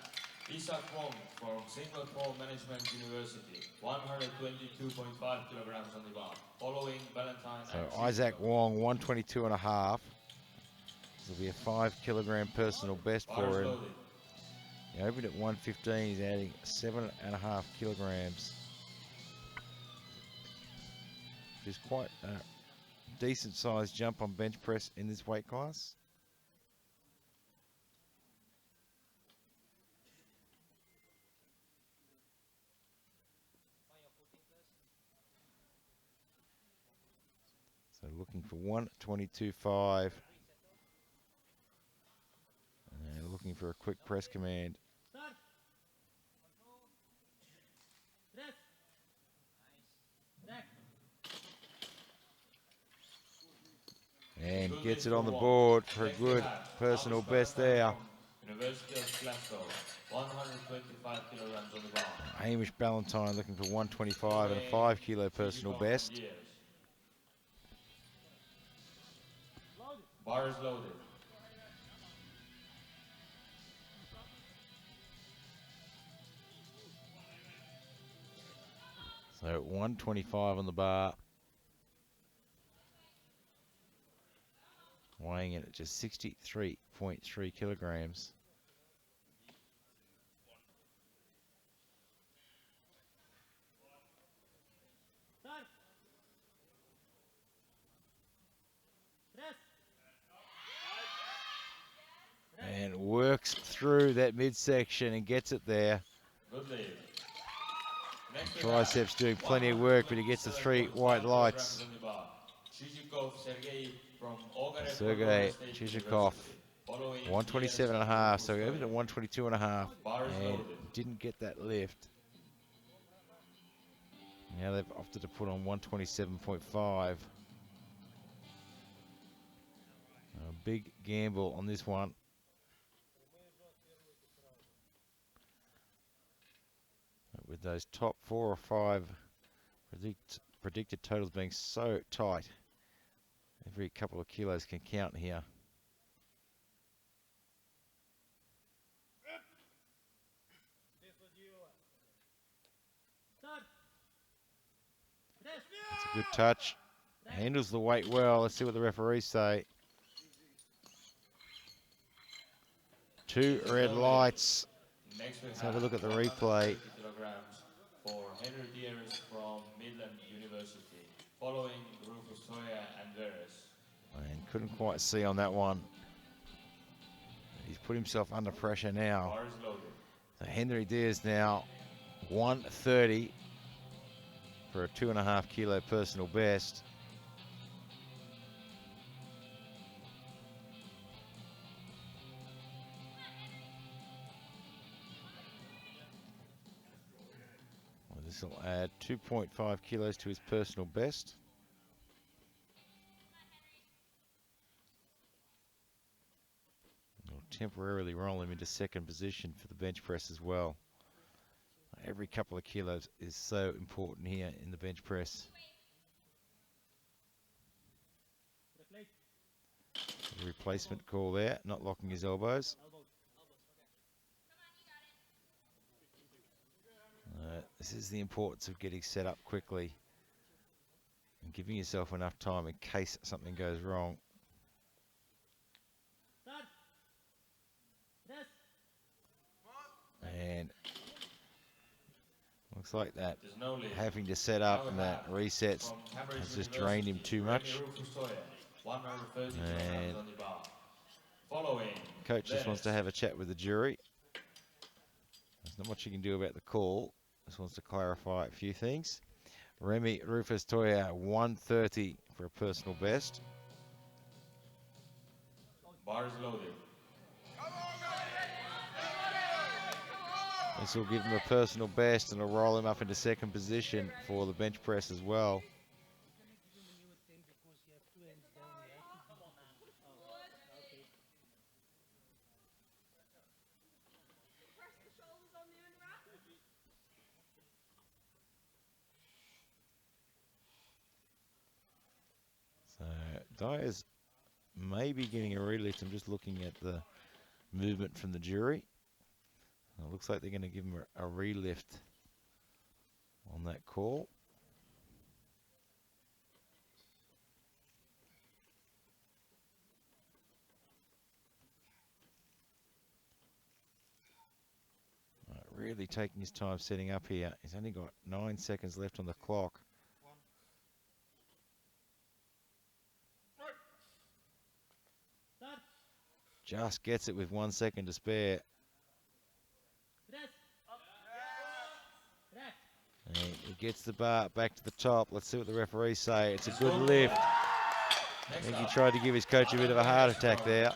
Isaac Wong from Singapore Management University, 122.5 kilograms on the bar. Following, Valentine So and Isaac Cisco. Wong, 122.5. This will be a 5 kilogram personal best Bar for is him. loaded. He opened at 115. He's adding 7.5 kilograms. Which is quite a decent sized jump on bench press in this weight class. So looking for 122.5. And looking for a quick press command. Start. Press. Back. And Good gets lift it on for the one. board for a Next we good have personal Alex best Valentine there. from University of Glasgow, 125 kilograms on the bar. Hamish Ballantyne looking for 125 and a Following 5 kilo personal Chichikov from best. Liège. Loaded. Bar is loaded. So 125 on the bar. Weighing in at just 63.3 kilograms. Start. Press. And works through that midsection and gets it there. Good lift. Next we Triceps have doing plenty of work, but he gets the 3 white 127.5 lights. kilograms on the bar. Chichikov Sergei from Ogarev Sergei Colorado State Chichikov, University. Following 127 and a Yaroslav half, so he opened at Pustoya. 122 and a half Bar is and loaded. didn't get that lift. Now they've opted to put on 127.5. A big gamble on this one. With those top 4 or 5 predicted totals being so tight, every couple of kilos can count here. Start. Press. It's a good touch. Handles the weight well. Let's see what the referees say. 2 red lights. Next we Let's have a look at the replay. 130 kilograms for Henry Deers from Midland University. Following Rufus Toya and Veres. And couldn't quite see on that one. He's put himself under pressure now. Bar is loaded. So Henry Deers now 130 for a 2.5 kilo personal best. Well, this will add 2.5 kilos to his personal best. It'll temporarily roll him into second position for the bench press as well. Every couple of kilos is so important here in the bench press. Replace. Replacement call there, not locking his elbows. Elbows. This is the importance of getting set up quickly and giving yourself enough time in case something goes wrong. Start. Press. And looks like that There's no lift. having to set up and that resets From Cambridge has just drained him University, too much. Remy Rufus Toya, 130 And kilograms on the bar. Following Coach just wants to Veres. have a chat with the jury. There's not much you can do about the call. Just wants to clarify a few things. Remy Rufus Toya, 130 for a personal best. Bar is loaded. This will give him a personal best and will roll him up into second position for the bench press as well. So Dyer's maybe getting a relift. I'm just looking at the movement from the jury. It looks like they're going to give him a relift on that call. really taking his time setting up here. He's only got 9 seconds left on the clock. Start. Just gets it with 1 second to spare. Rest. Rest. And he gets the bar back to the top. Let's see what the referees say. It's a good lift. I Next think he up, tried to give his coach a bit of a heart attack there.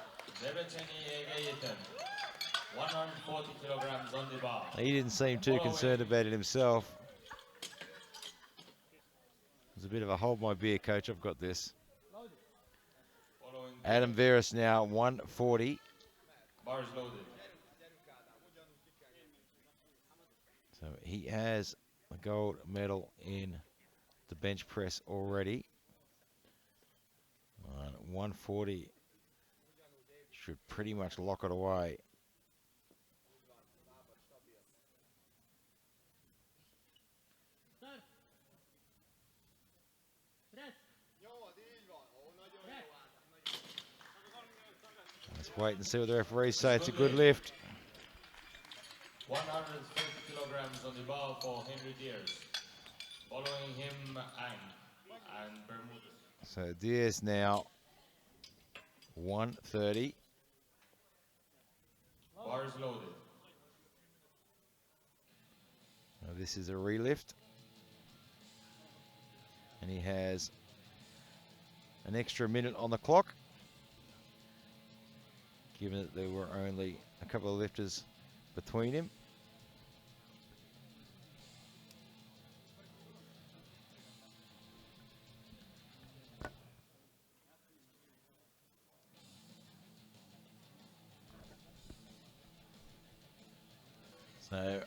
140 kilograms on the bar. He didn't seem too concerned about it himself. It was a bit of a hold my beer, coach. I've got this. Following Adam Veris now 140. bars loaded. So he has a gold medal in the bench press already. 140 should pretty much lock it away. Start. Rest. Let's wait and see what the referees say. It's a good lift. 150 kilograms on the bar for Henry Diaz. Following him, Ang and Bermudez. So Diaz now 130. Bars loaded. Now this is a relift. And he has an extra minute on the clock, given that there were only a couple of lifters between him. So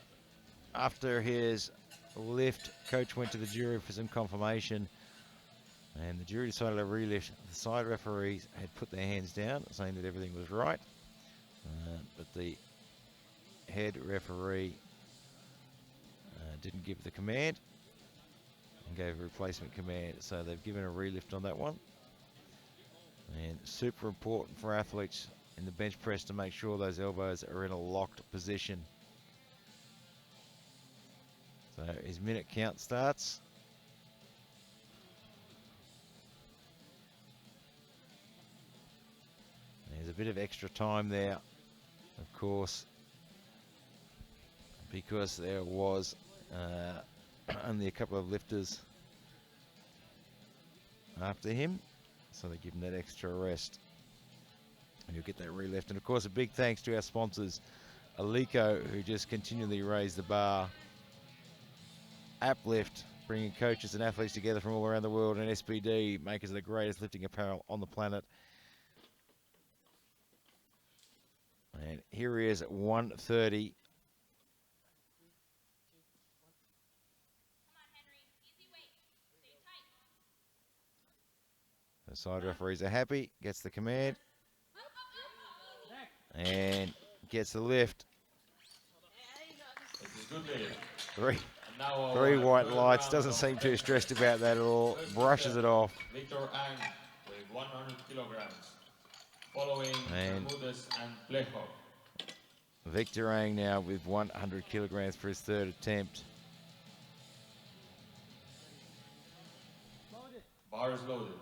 after his lift, coach went to the jury for some confirmation, and the jury decided to relift. The side referees had put their hands down, saying that everything was right, but the head referee didn't give the command and gave a replacement command. So they've given a relift on that one. And super important for athletes in the bench press to make sure those elbows are in a locked position. So his minute count starts. There's a bit of extra time there, of course, because there was only a couple of lifters after him. So they give him that extra rest. And you'll get that relift. And of course, a big thanks to our sponsors, Alico, who just continually raise the bar. Uplift, bringing coaches and athletes together from all around the world, and SBD, makers of the greatest lifting apparel on the planet. And here he is at 130. The side referees are happy, gets the command, and gets the lift. It is good lift. Three white lights, doesn't seem too stressed about that at all, brushes it off. Victor Ang with 100 kilograms. Following And Bermudez and Plejo. Victor Ang now with 100 kilograms for his third attempt. Bars loaded.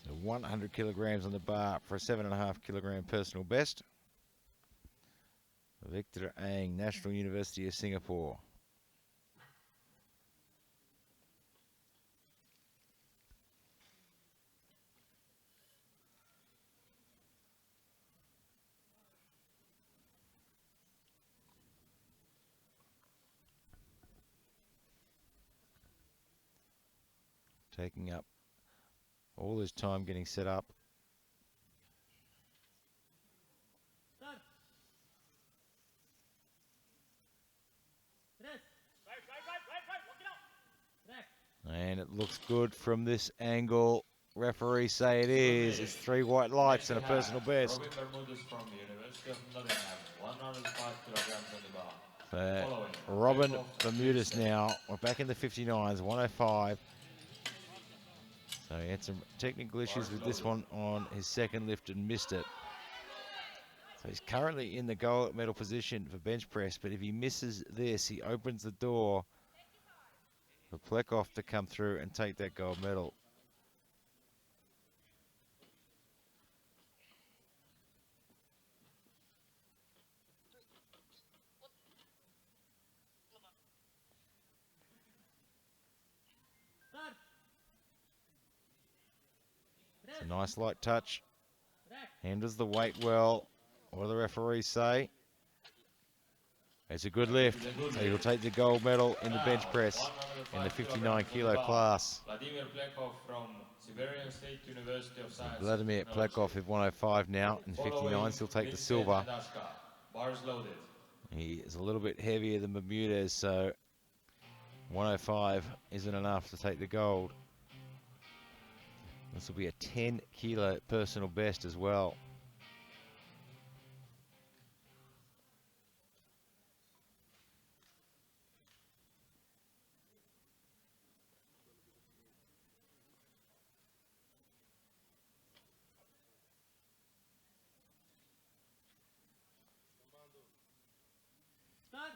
So 100 kilograms on the bar for a 7.5 kilogram personal best. Victor Ang, National University of Singapore. Taking up all his time getting set up. Start. Rest. Rest. And it looks good from this angle. Referees say it is. It's three white lights and a personal best. Robin Bermudez from University of Nottingham, 105 kilograms on the bar. So Robin Bermudez now. We're back in the 59s, 105. So he had some technical issues Bars with this loaded. one on his second lift and missed it. So he's currently in the gold medal position for bench press, but if he misses this, he opens the door for Plekov to come through and take that gold medal. Start. It's Press. a nice light touch. Rack. Handles the weight well. What do the referees say? It's a good lift. So he'll take the gold medal in the bench press in the 59 kilo class. Vladimir Plekov from Siberian State University of Science and Vladimir Technology. Plekov is 105 now in the 59s. He'll take the Vincent silver. and Ashka. Bars loaded. He is a little bit heavier than Bermudez, so 105 isn't enough to take the gold. This will be a 10 kilo personal best as well. Start.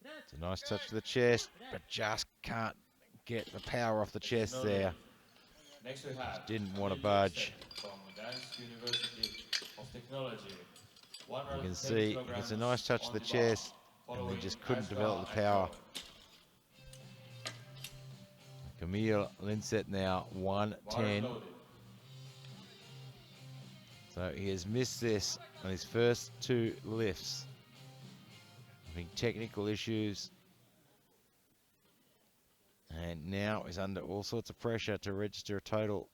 Press. It's a nice touch to the chest, but just can't get the power off the chest there. Next we have Didn't want to Deadlift budge. from Dansk University of Technology. You can see it's a nice touch to the chest, and they just couldn't develop the power. Camille Linsett now 110. So he has missed this on his first two lifts. Having technical issues. And now is under all sorts of pressure to register a total.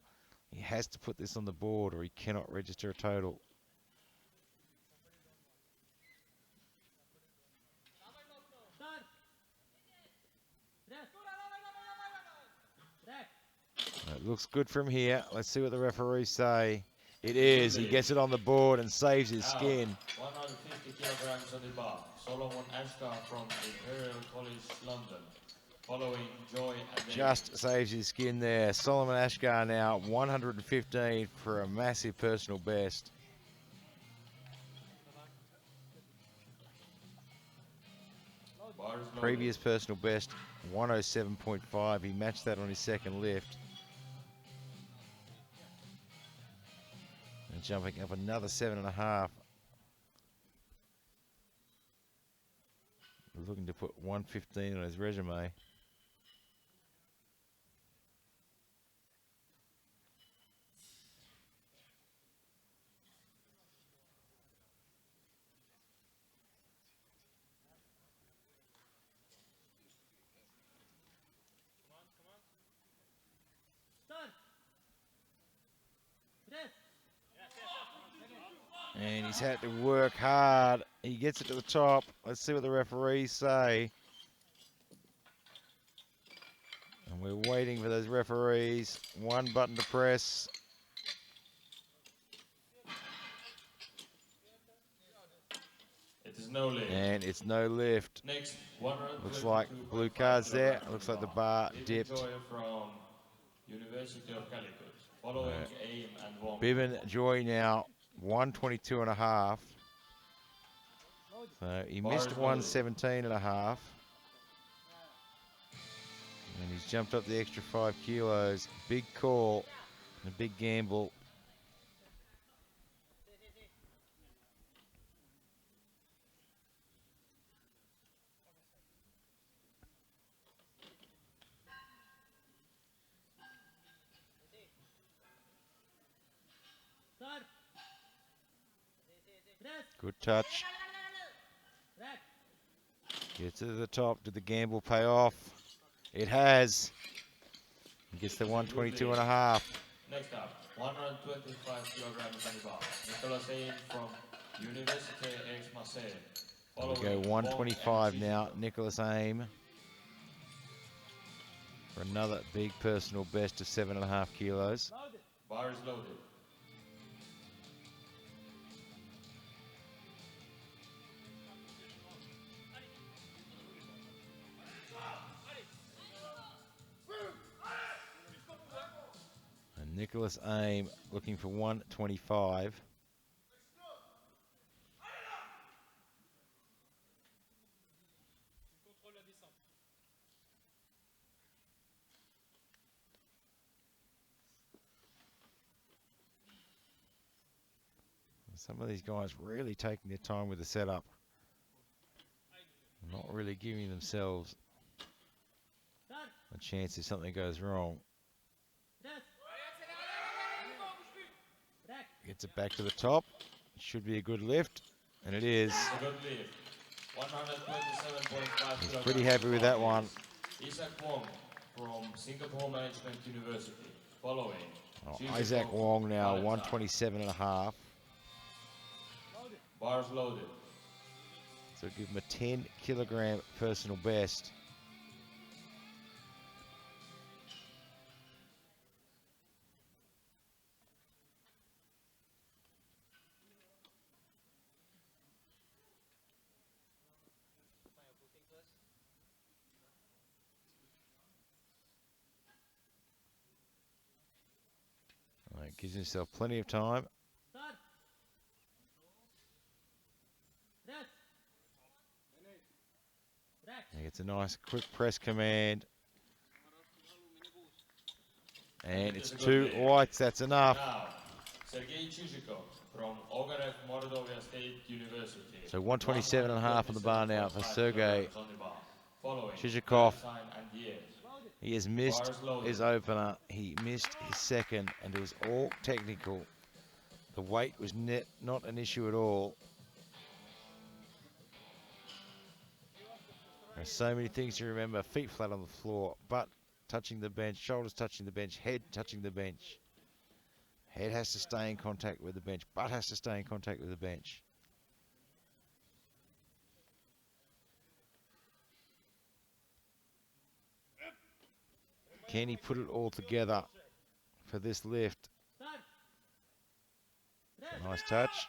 He has to put this on the board or he cannot register a total. Start. Press. Rack. It looks good from here. Let's see what the referees say. It is. He gets it on the board and saves his skin. 150 kilograms on the bar. Solomon Ashkar from Imperial College London. Following Joy and Just saves his skin there. Solomon Ashkar now 115 for a massive personal best. Bars loaded. Previous personal best 107.5. He matched that on his second lift. And jumping up another 7.5. Looking to put 115 on his resume. Start. Press. And he's had to work hard. He gets it to the top. Let's see what the referees say. And we're waiting for those referees. One button to press. It is no lift. And it's no lift. Next, Looks like blue cards there. Looks like the bar dipped. Joy from University of Calicut. Following Aim and Wong. Biven Joy now 122.5. So he missed 117.5. And he's jumped up the extra 5 kilos. Big call and a big gamble. Start. Press. Good touch. Rack. Gets to the top. Did the gamble pay off? It has. He gets the 122.5. Next up, 125 kilograms on the bar. Nicolas Aim from Université Aix-Marseille. We go 125 now. Nicholas Aim for another big personal best of 7.5 kilos. Loaded. Bar is loaded. ridiculous aim, looking for 125. Some of these guys really taking their time with the setup. Not really giving themselves a chance if something goes wrong. Gets it back to the top. It should be a good lift, and it is. It's a good lift. 127.5 He's kilograms pretty happy with that one. Isaac Wong from Singapore Management University. Following. Isaac Wong now, 127 and a half. Bars loaded. So give him a 10 kilogram personal best. Right, gives himself plenty of time. He gets a nice quick press command. And it's 2 whites, that's enough. Now, Sergei Chizhikov from Ogarev Mordovia State University. So 127 and a half on the bar now for Sergei Chizhikov. He has missed his opener. He missed his second, and it was all technical. The weight was not an issue at all. There's so many things to remember. Feet flat on the floor, butt touching the bench, shoulders touching the bench, head touching the bench. Head has to stay in contact with the bench, butt has to stay in contact with the bench. Can he put it all together for this lift? Nice touch.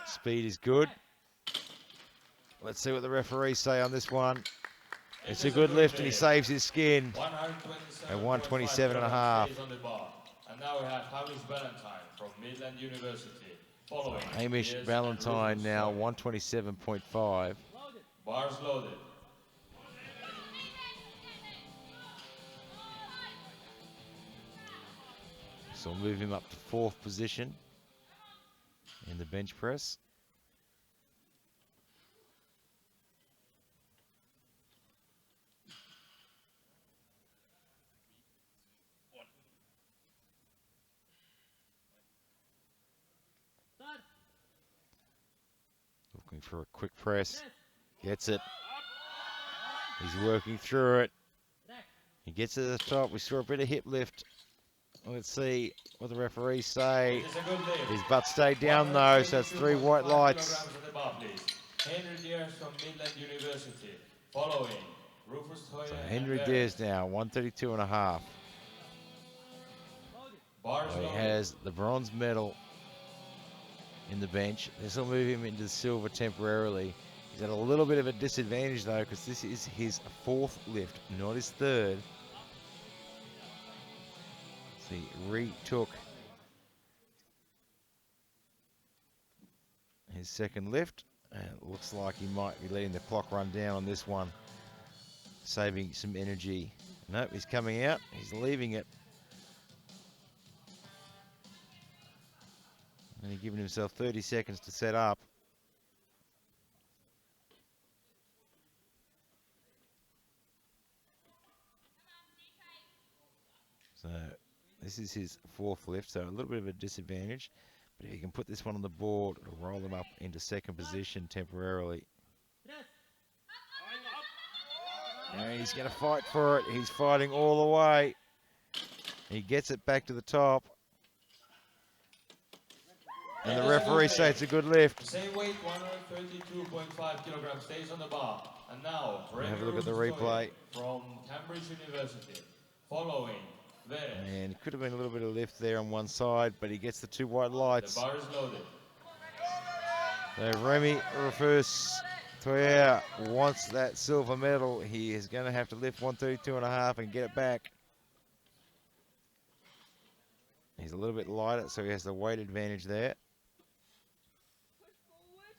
Speed is good. Let's see what the referees say on this one. It's a good lift and he saves his skin at 127 and a half. And now we have Hamish Valentine from Midland University. Following. Hamish Valentine now 127.5. Bars loaded. So we'll move him up to 4th position in the bench press. Looking for a quick press. Gets it. He's working through it. He gets to the top. We saw a bit of hip lift. Let's see what the referees say. His butt stayed down though, so it's 3 white lights. Henry Diaz from Midland University. Following. Rufus Hoyer. So Henry Diaz now, 132 and a half. He has the bronze medal in the bench. This will move him into the silver temporarily. He's at a little bit of a disadvantage though, because this is his 4th lift, not his 3rd. He retook his 2nd lift, and it looks like he might be letting the clock run down on this one, saving some energy. Nope, he's coming out, he's leaving it. And he's giving himself 30 seconds to set up. So this is his 4th lift, so a little bit of a disadvantage. But if he can put this one on the board, it'll roll him up into 2nd position temporarily. And he's going to fight for it. He's fighting all the way. He gets it back to the top. And the referee says it's a good lift. Same weight, 132.5 kilograms, stays on the bar. And now, have a look at the replay. From Cambridge University. Following. And could have been a little bit of lift there on one side, but he gets the 2 white lights. The bar is loaded. So Remy Rufus Toyer wants that silver medal. He is going to have to lift 132 and a half and get it back. He's a little bit lighter, so he has the weight advantage there. Push forward.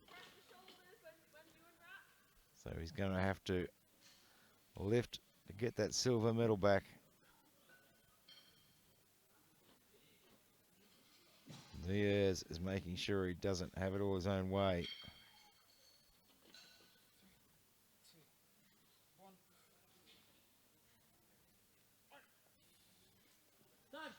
Press the shoulders when doing that. So he's going to have to lift to get that silver medal back. Diaz is making sure he doesn't have it all his own way. Start.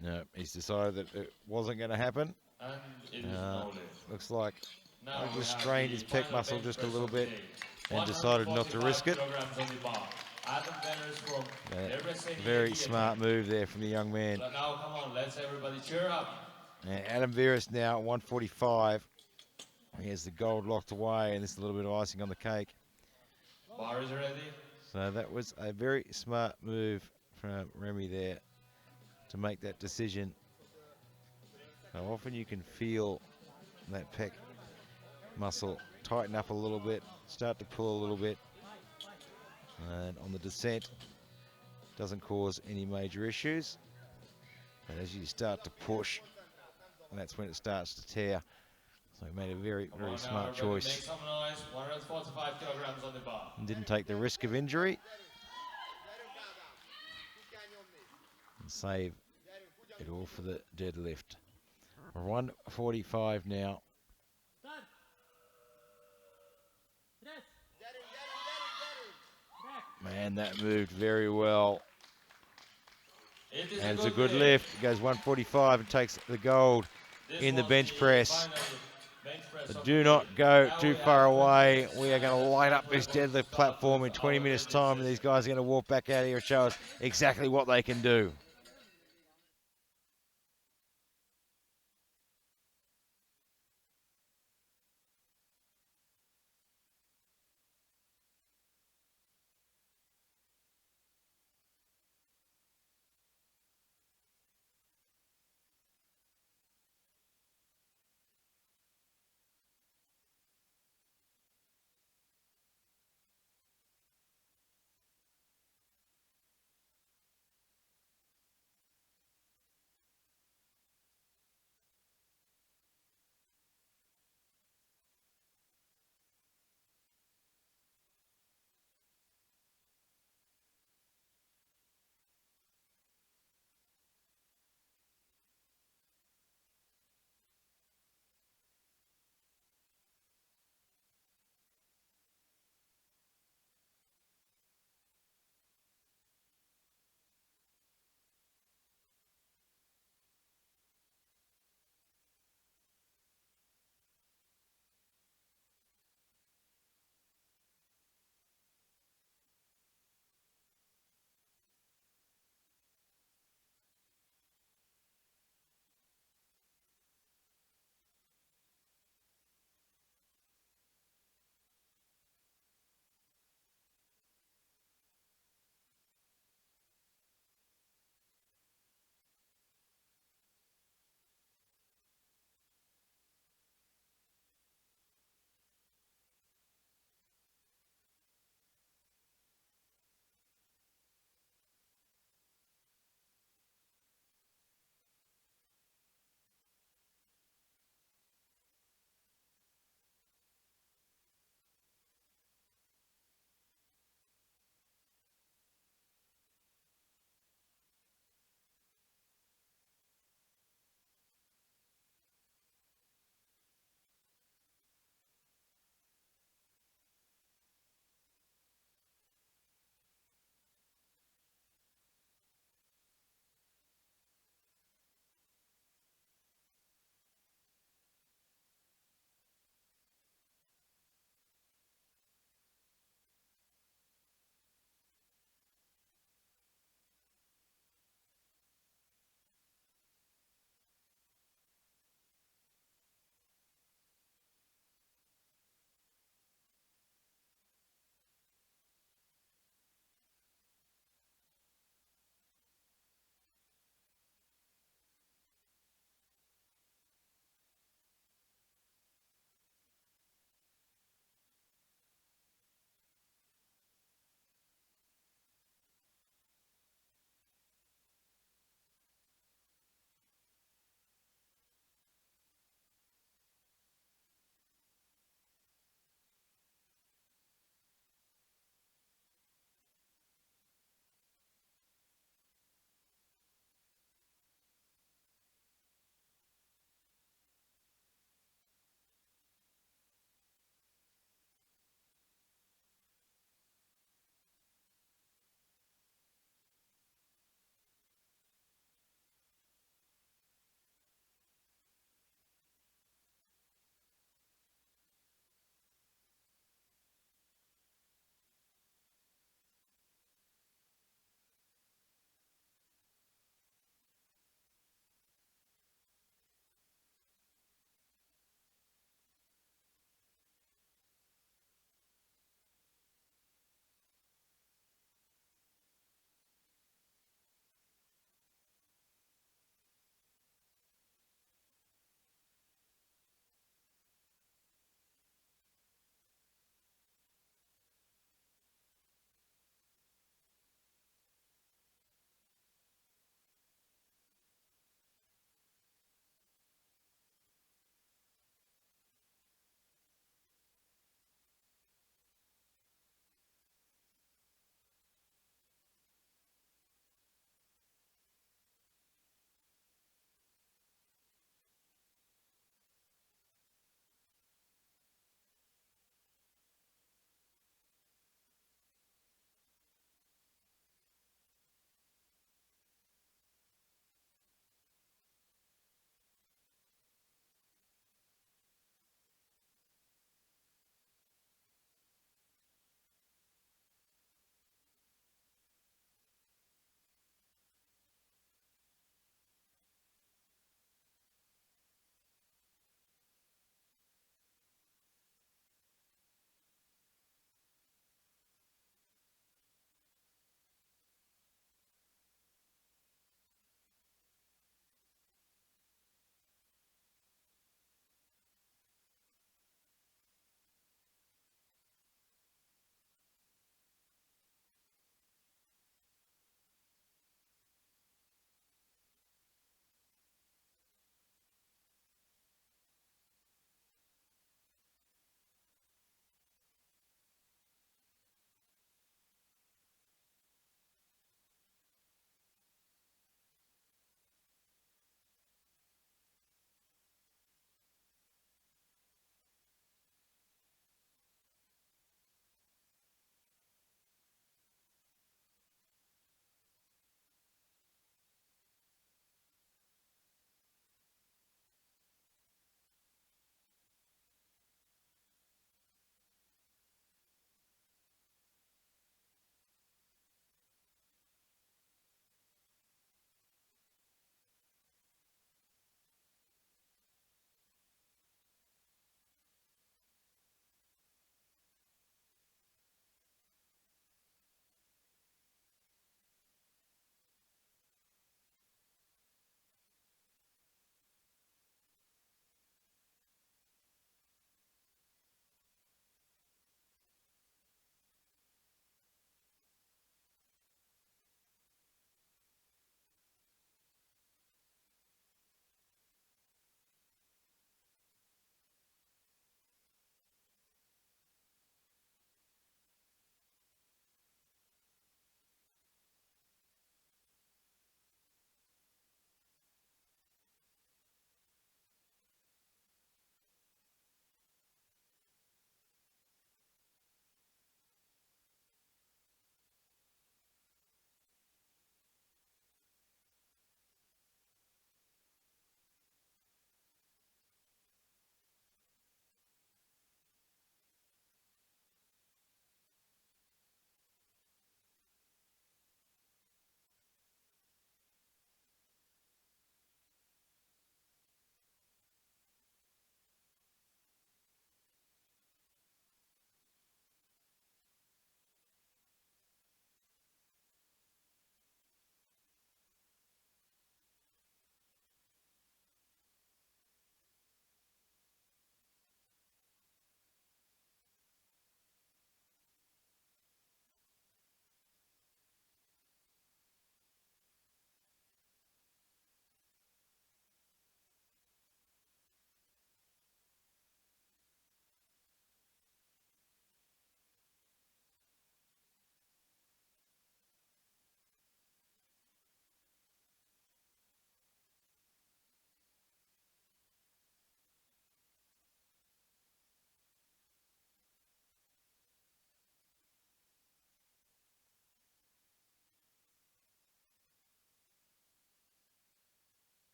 No, he's decided that it wasn't going to happen. And it is no lift. Looks like Now he we just have strained the his pec final muscle bench just a press little of the bit day. and decided not to risk it. 145 kilograms on the bar. Adam Benners from Deadlift. Very smart move there from the young man. But now, come on, let's everybody cheer up. And Adam Veras now at 145. He has the gold locked away, and this is a little bit of icing on the cake. Bar is ready. So that was a very smart move from Remy there to make that decision. How often you can feel that pec muscle tighten up a little bit, start to pull a little bit, and on the descent doesn't cause any major issues. But as you start to push, that's when it starts to tear. So he made a very, very smart choice. Make some noise. 145 kilograms on the bar. And didn't take the risk of injury. And save it all for the deadlift. 145 now. Start. Press. Back. Man, that moved very well. It is And it's a good lift. He goes 145 and takes the gold in the bench press. But do not go too far away. We are going to light up this deadlift platform in 20 minutes' time, and these guys are going to walk back out here and show us exactly what they can do.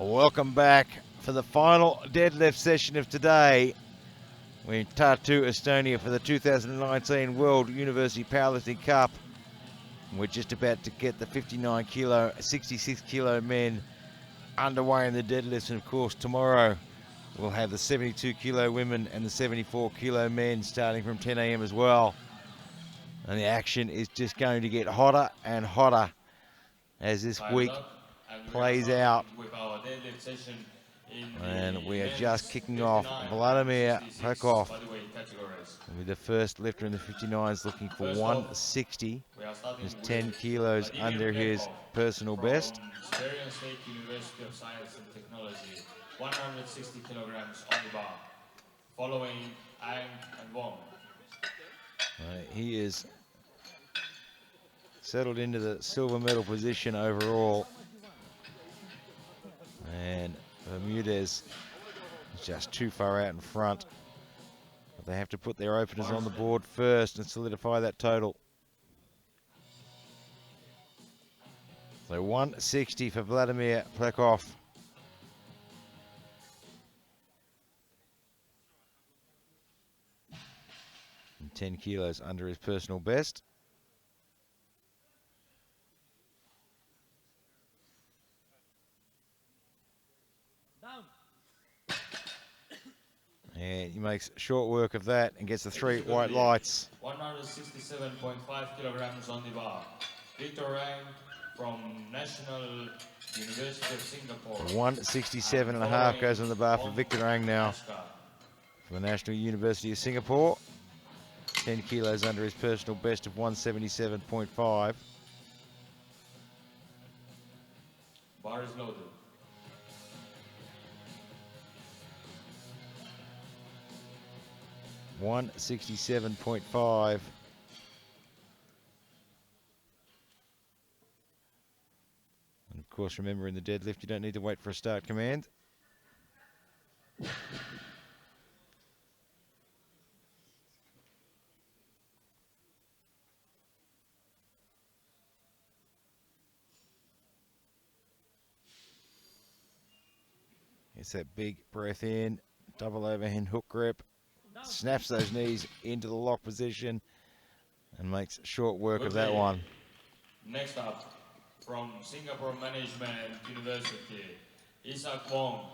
Welcome back for the final deadlift session of today. We're in Tartu, Estonia for the 2019 World University Powerlifting Cup. We're just about to get the 59 kilo, 66 kilo men underway in the deadlifts, and of course tomorrow we'll have the 72 kilo women and the 74 kilo men starting from 10 a.m. as well. And the action is just going to get hotter and hotter as this week plays out. With our deadlift session in And we are men's just kicking 59 off. Vladimir and 66 Pekov bodyweight categories. will be the first lifter in the 59s, looking for First off, 160. we are starting Just with 10 kilos Vladimir under his Pekov personal best. from Syrian State University of Science and Technology, 160 kilograms on the bar, following Ang and Wong. He is settled into the silver medal position overall. And Bermudez is just too far out in front. But they have to put their openers on the board first and solidify that total. So 160 for Vladimir Pekov. And 10 kilos under his personal best. Down. And he makes short work of that and gets the 3 white lights. 167.5 kilograms on the bar. Victor Rang from National University of Singapore. 167.5 goes on the bar for Victor Rang now from the National University of Singapore. 10 kilos under his personal best of 177.5. Bar is loaded. $167.5. And of course, remember in the deadlift, you don't need to wait for a start command. It's that big breath in, double overhand hook grip, snaps those knees into the lock position and makes short work of that one. Next up, from Singapore Management University, Isaac Wong,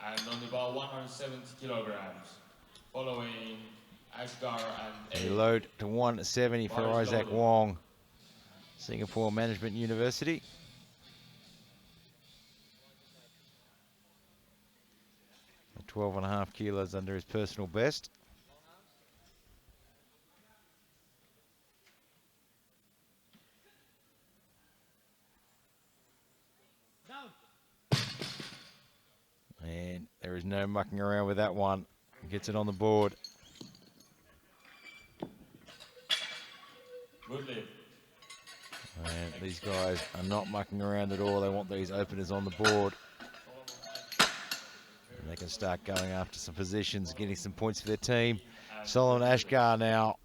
and on the bar 170 kilograms, following Ashgar and They load to 170 for Isaac Wong, Singapore Management University. And 12.5 kilos under his personal best. Down. And there is no mucking around with that one. He gets it on the board. good lift. And these guys are not mucking around at all. They want these openers on the board. And they can start going after some positions, getting some points for their team. Solomon Ashgar now,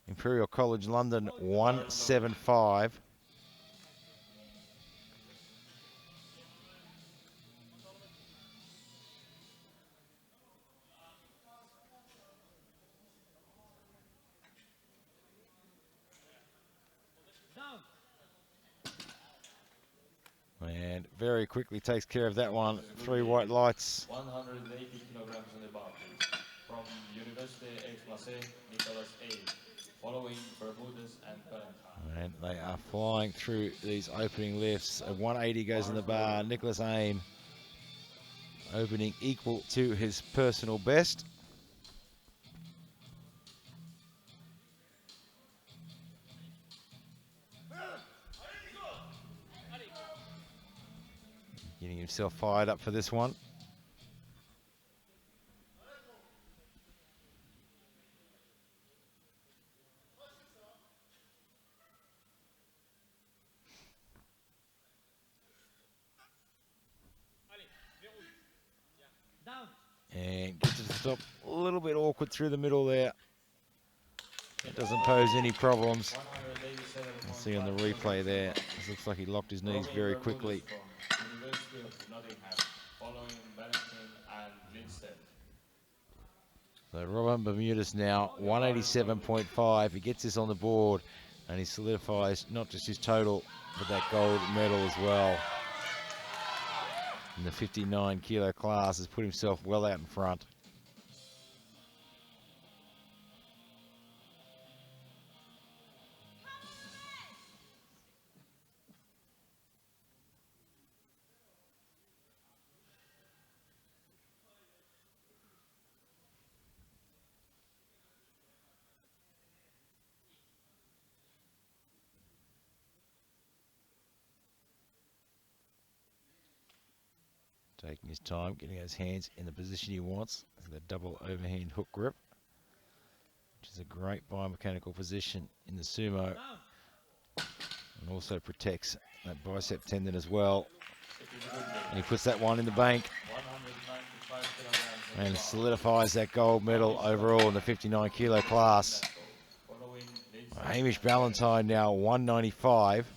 Imperial College London, 175. Down. And very quickly takes care of that one. 3 white lights. 180 kilograms on the bar, please. From University Aix-Marseille, Nicolas A. Following Bermudez and Valentine. And they are flying through these opening lifts. A 180 goes in the bar. Nicholas Aim opening equal to his personal best. Getting himself fired up for this one. Down. And gets to the top, a little bit awkward through the middle there. It doesn't pose any problems. You see on the replay there, it looks like he locked his knees very quickly. University of Nottingham, following Valentin and Lindstedt. So Robin Bermudez now 187.5. He gets this on the board and he solidifies not just his total, but that gold medal as well. In the 59 kilo class, has put himself well out in front. Taking his time, getting his hands in the position he wants. The double overhand hook grip, which is a great biomechanical position in the sumo, Down. and also protects that bicep tendon as well. It is a good lift. And he puts that one in the bank 195 kilograms on the and bar. solidifies that gold medal overall in the 59 kilo class. Following Lindstedt Hamish and Ballantyne now 195,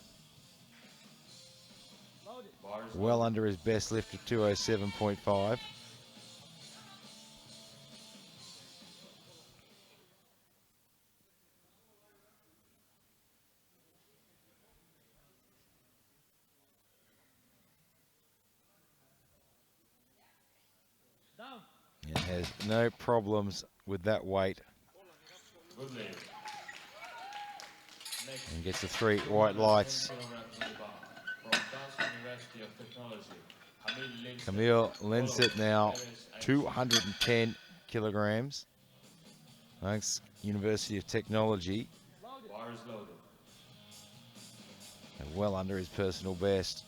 Loaded. Bar is well loaded. under his best lift of 207.5. Down. And has no problems with that weight Good lift. Next, and gets the 3 white lights. 10 kilograms on the bar. From Dance University of Technology, Camille Lindstedt now Perez and 210 kilograms. Thanks, University of Technology, Loaded. Bar is loaded. and well under his personal best.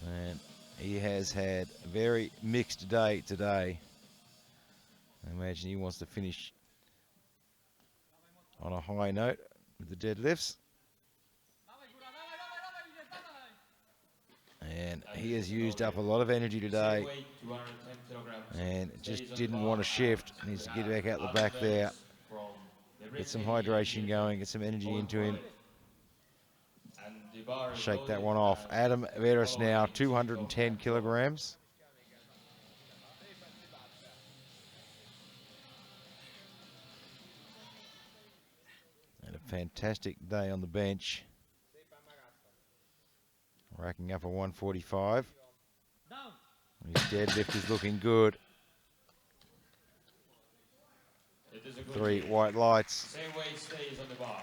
And he has had a very mixed day today. I imagine he wants to finish on a high note with the deadlifts. And he has used up a lot of energy today Same weight, 210 kilograms. and just Stays on didn't the want bar to shift. and Needs to we get back out the have back there, from the get some Brittany hydration Indian going, get some energy going into for him. it. And the bar is Shake that loaded one off. and Adam Veras following now Chico 210 and kilograms. And a fantastic day on the bench. Racking up a 145. Down. His deadlift is looking good. It is a good 3 lift. white lights. Same weight stays on the bar.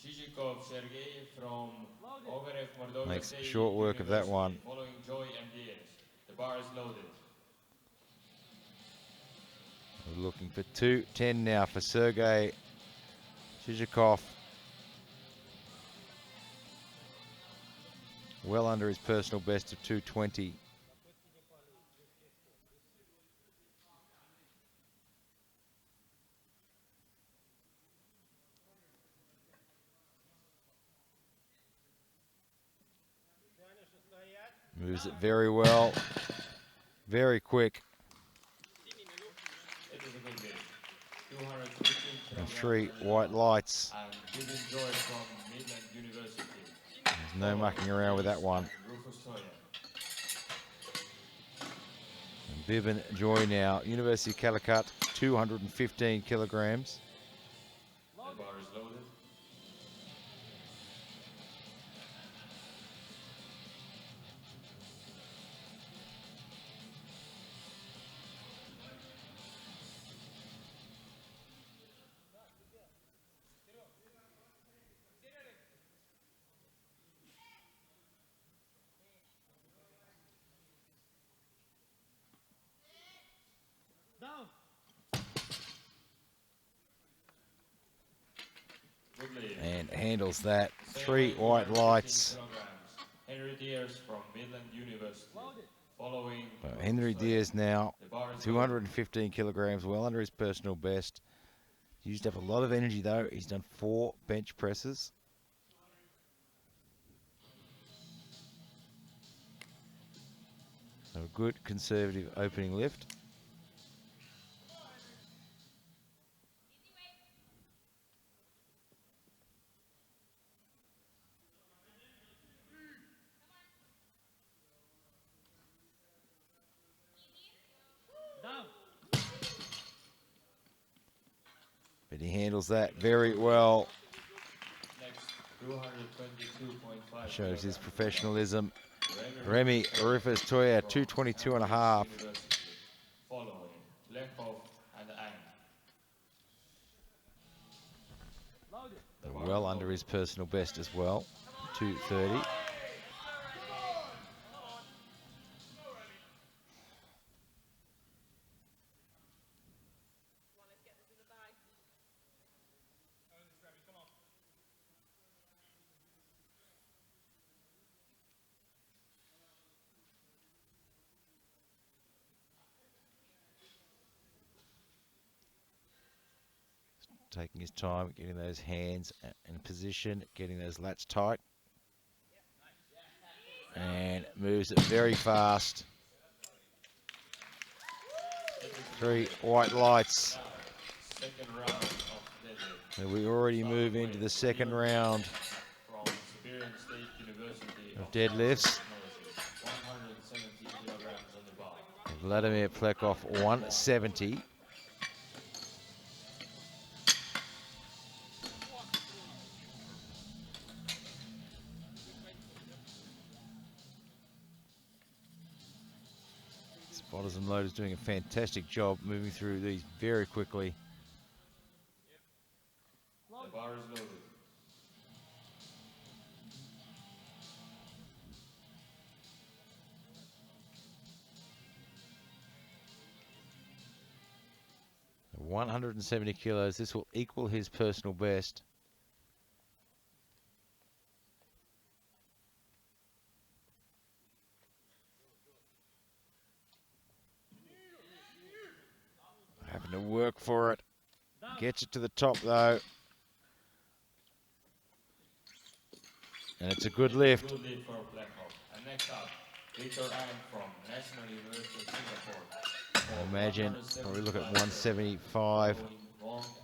Chizhikov Sergei from Overev Mordovia Makes State short work of that University, one. Following Joy and Diaz. The bar is loaded. We're looking for 210 now for Sergei Chizhikov. Well under his personal best of 220. Moves it very well. Very quick. It is a good lift. 215 And kilograms 3 on the white bar. lights. And Vivian Joy from Midland University. There's no mucking around with that one. And Rufus Toya. And Biban Joy now, University of Calicut, 215 kilograms. The bar is loaded. Down. Good lift. And handles that. Same 3 weight, white 215 lights. kilograms. Henry Diaz from Midland University. Loaded. Following Henry Rufus Toya. Diaz now, The bar is 215 kilograms, well under his personal best. Used up a lot of energy though. He's done 4 bench presses. So a good conservative opening lift. But he handles that very well. Next, 222.5 Shows his kilograms. professionalism. Remy Remy Rufus Toya, 222.5. Following Lekov and Ang. Loaded. Well under his personal best as well. 230. Come on, let's get this in the bag. Taking his time, getting those hands in position, getting those lats tight. And moves it very fast. 3 white lights. Second round of deadlift. And we already move into the second round From Siberian State University of deadlifts. 170 kilograms on the bar. Vladimir Plekov, 170. Spotters and loaders doing a fantastic job moving through these very quickly. The bar is loaded. At 170 kilos, this will equal his personal best. Having to work for it. Gets it to the top though. And it's a good lift. Good lift for Blackhawk. And next up, Victor Ang from National University of Singapore. I imagine probably look at 175,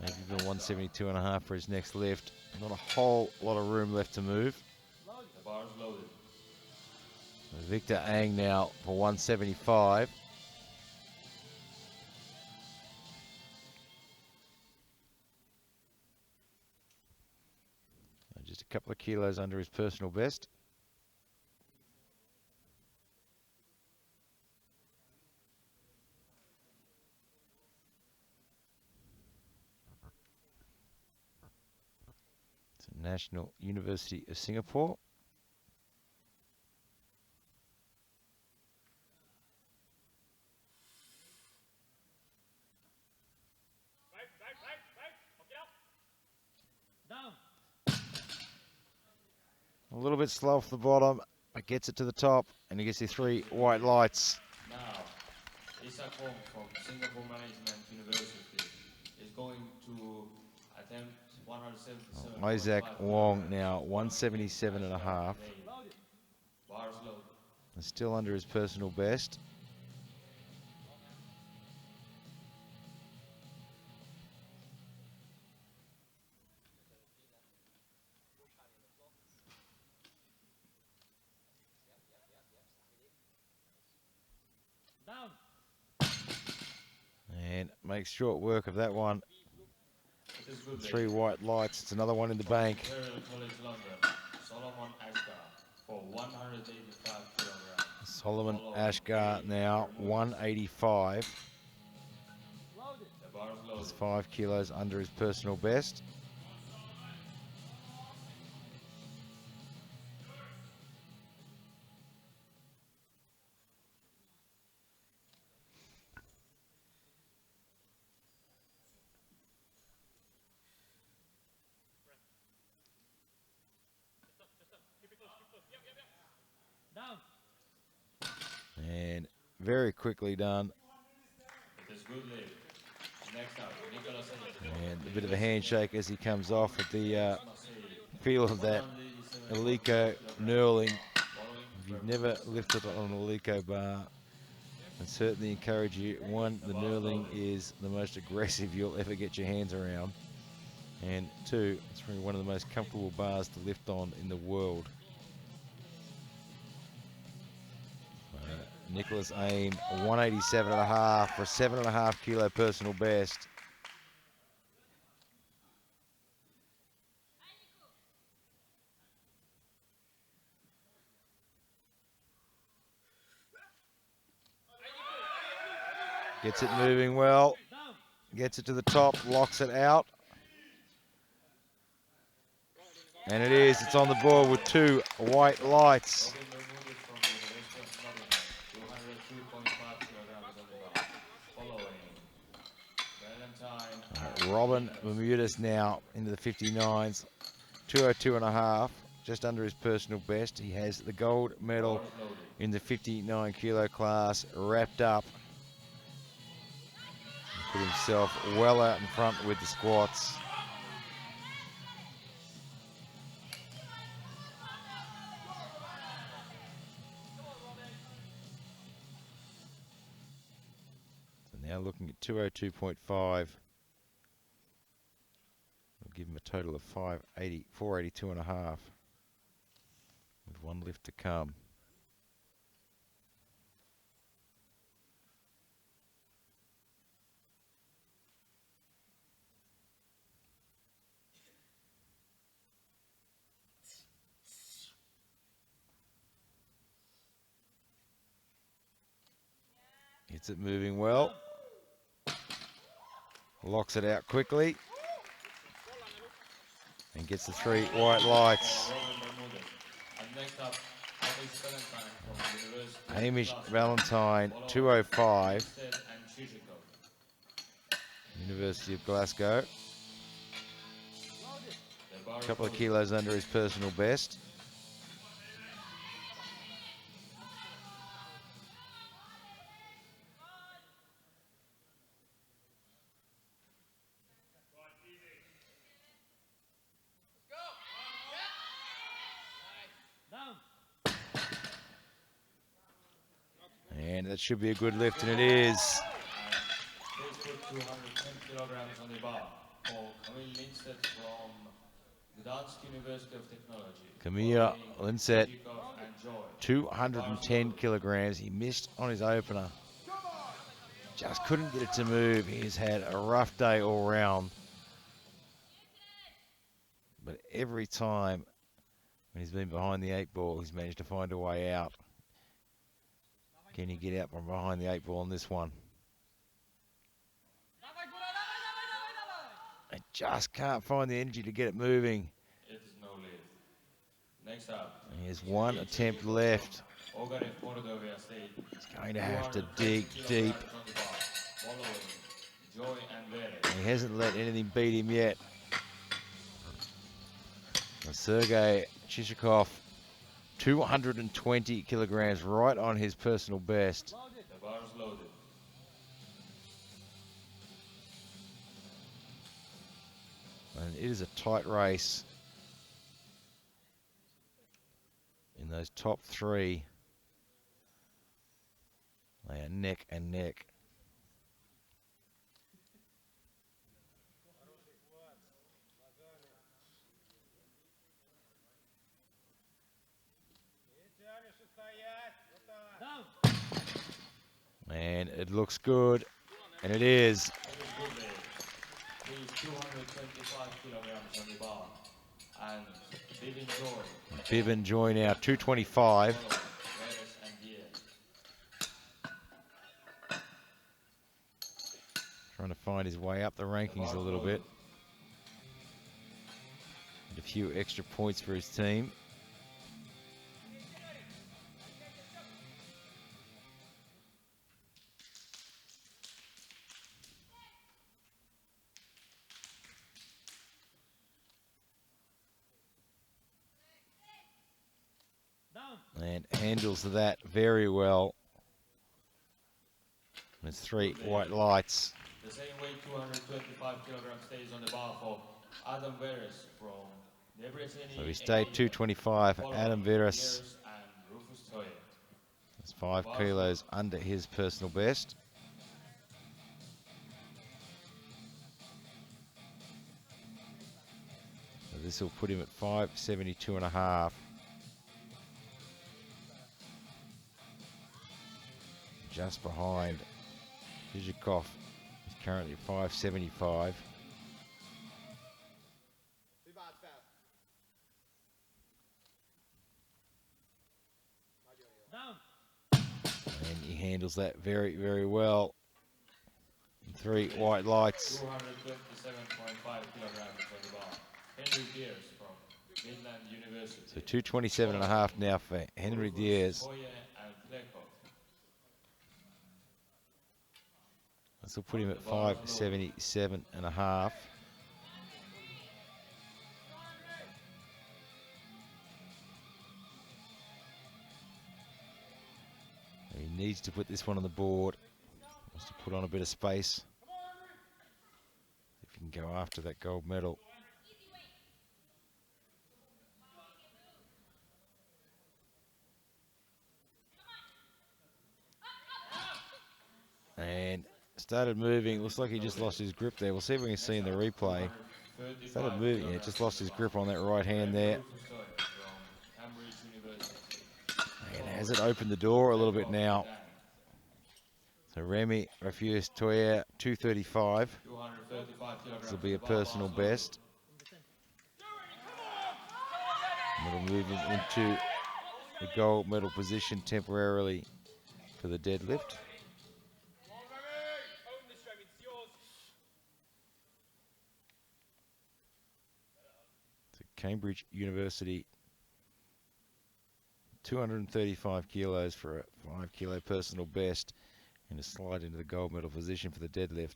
maybe even 172.5 for his next lift. Not a whole lot of room left to move. The bar is loaded. Victor Ang now for 175. Just a couple of kilos under his personal best. It's a National University of Singapore. Down. A little bit slow off the bottom, but gets it to the top, and he gets the 3 white lights. Now, Isaac Wong from Singapore Management University is going to attempt 177. Isaac Wong now 177.5. Bars loaded. And still under his personal best. Down. And makes short work of that one. It is good 3 lift. white lights. It's another one in the bank. Imperial College London, Solomon Ashgar for 185 kilograms. Solomon Ashgar now 185. Loaded. The bar is That's loaded. 5 kilos under his personal best. Down. And very quickly done. It is good lift. Next up, Nicholas Edgerton. And a bit of a handshake as he comes off at the feel of that Alico knurling. If you've never lifted on an Alico bar, I certainly encourage you. One, the knurling is the most aggressive you'll ever get your hands around. And 2, it's really one of the most comfortable bars to lift on in the world. Nicholas Aim, 187.5 for a 7.5 kilo personal best. Gets it moving well. Down. Gets it to the top, locks it out. And it is, it's on the board with 2 white lights. Robin Bermudez now into the 59s, 202.5, just under his personal best. He has the gold medal in the 59 kilo class wrapped up. He put himself well out in front with the squats. So now looking at 202.5. We'll give him a total of 482.5 with 1 lift to come. Gets it moving well. Locks it out quickly. And gets the 3 white lights. Hamish Valentine, 205. University of Glasgow. A couple of kilos under his personal best. Down. And that should be a good lift, and it is. Please put 210 kilograms on the bar for Camille Lindstedt from the Dansk University of Technology. Camille Lindstedt, And Joy. 210 kilograms. He missed on his opener. Just couldn't get it to move. He's had a rough day all round. But every time when he's been behind the 8 ball, he's managed to find a way out. Can he get out from behind the 8 ball on this one? I just can't find the energy to get it moving. It is no lead. Next up. He has 1 attempt left. He's going to have to dig deep. He hasn't let anything beat him yet. Sergei Chishikov, 220 kilograms, right on his personal best. The bar is loaded. And it is a tight race in those top 3. They are neck and neck. Down. And it looks good, and it is. He's 225 kilograms on the bar. And Bibin Joy. Bibin Joy now, 225. Trying to find his way up the rankings a little bit. And a few extra points for his team. And handles that very well. There's 3 white lights. The same weight, 225 kilograms, stays on the bar for Adam Veres from Debreceni. So he stayed 225. Adam Veres and Rufus Toye. is 5 kilos under his personal best. So this will put him at 572.5. Just behind Zhizhikov is currently at 575. Down. And he handles that very, very well. 3 white lights. 227.5 kilograms on the bar. Henry Deers from Midland University. So 227.5 now for Henry Diaz. Hoye and Plekov. This will put him at 577.5. He needs to put this one on the board. Wants to put on a bit of space. If he can go after that gold medal. And started moving. Looks like he just lost his grip there. We'll see if we can see in the replay. Started moving. Yeah, just lost his grip on that right hand there. And has it opened the door a little bit now? So Remy Refused-Toyer, 235. This will be a personal best. And it'll move him into the gold medal position temporarily for the deadlift. So Cambridge University, 235 kilos for a 5 kilo personal best, and a slide into the gold medal position for the deadlift.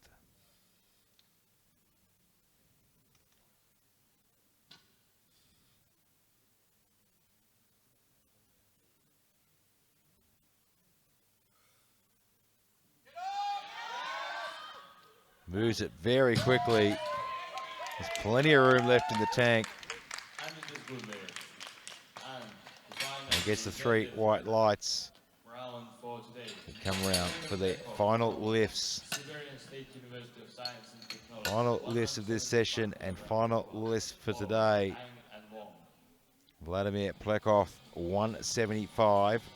Moves it very quickly. There's plenty of room left in the tank. And gets the 3 white lights. They come around for the final lifts. Final lifts of this session and final lifts for today. Vladimir Plekov, 175. This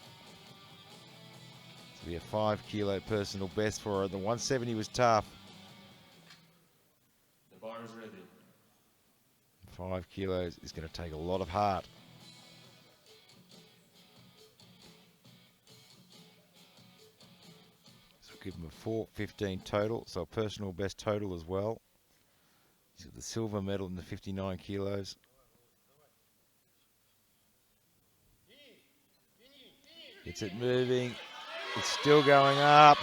will be a 5 kilo personal best for her. The 170 was tough. The bar is ready. 5 kilos is going to take a lot of heart. So we'll give him a 415 total, so a personal best total as well. He's got the silver medal in the 59 kilos. Gets it moving. It's still going up.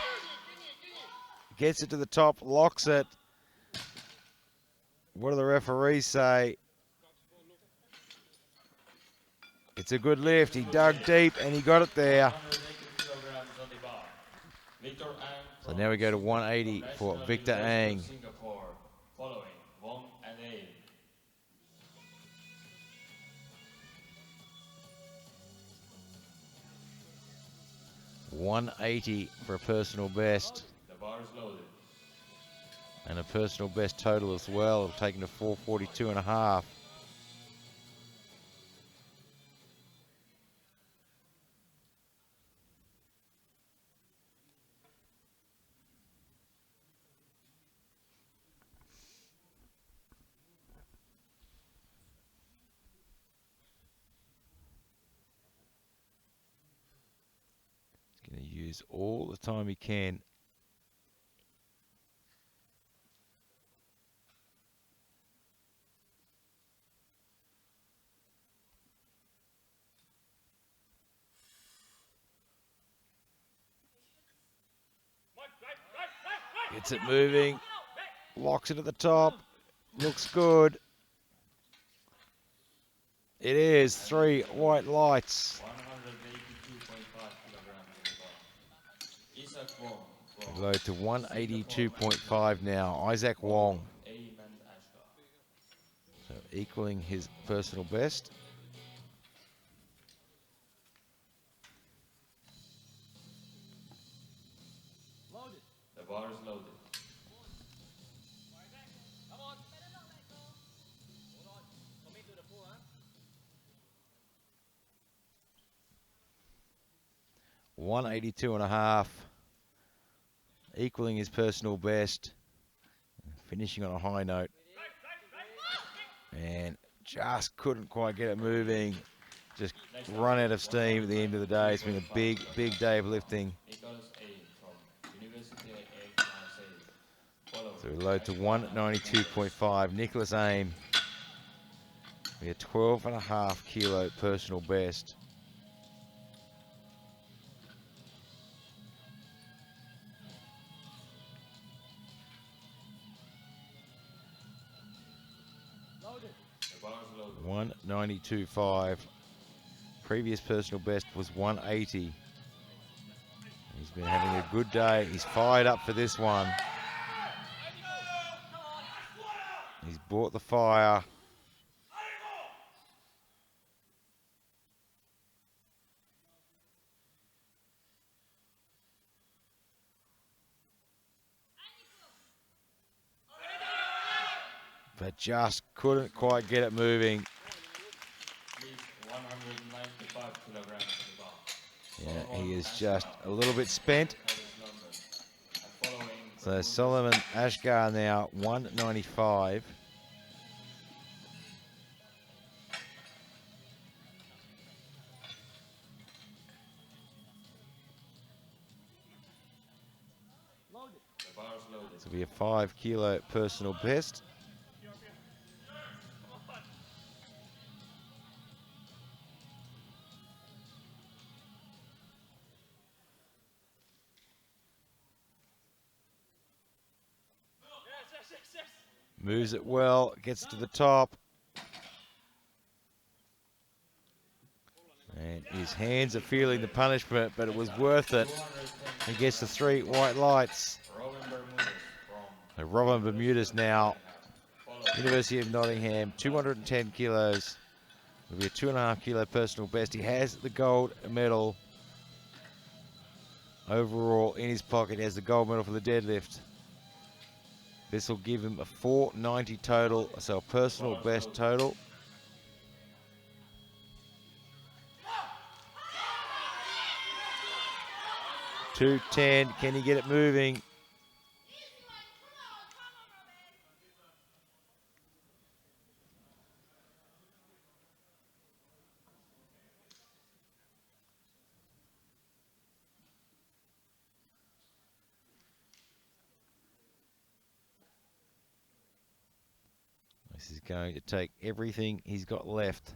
Gets it to the top, locks it. What do the referees say? It's a good lift. He dug deep and he got it there. So now we go to 180 for Victor Ang. Following Wong and A. 180 for a personal best. The bar is loaded. And a personal best total as well, taking to 442.5. He's going to use all the time he can. Gets it moving, locks it at the top, looks good. It is 3 white lights. 182.5 kilograms on the bar. Isaac Wong. We'll go to 182.5 now. Isaac Wong. So equaling his personal best. The bar is loaded. Come on. Hold on. Come into the pool, huh? 182.5. Equaling his personal best. Finishing on a high note. And just couldn't quite get it moving. Just run out of steam at the end of the day. It's been a big, big day of lifting. So we load to 192.5. Nicholas Aim. We a 12.5 kilo personal best. Loaded. The bar is loaded. 192.5. Previous personal best was 180. He's been having a good day. He's fired up for this one. He's brought the fire. But just couldn't quite get it moving. Please, 195 kilograms in the bar. Yeah, he is just a little bit spent. That is London. And following So Solomon Ashgar now 195. Loaded. the bar is loaded. This will be a 5 kilo personal best. Yes. Moves it well, gets to the top. And his hands are feeling the punishment, but it was worth it. He gets the 3 white lights. Robin Bermudez from So Robin Bermudez now, following. University of Nottingham, 210 kilos. Will be a 2.5 kilo personal best. He has the gold medal overall in his pocket. He has the gold medal for the deadlift. This will give him a 490 total, so a personal best total. $210. Can he get it moving? This is going to take everything he's got left.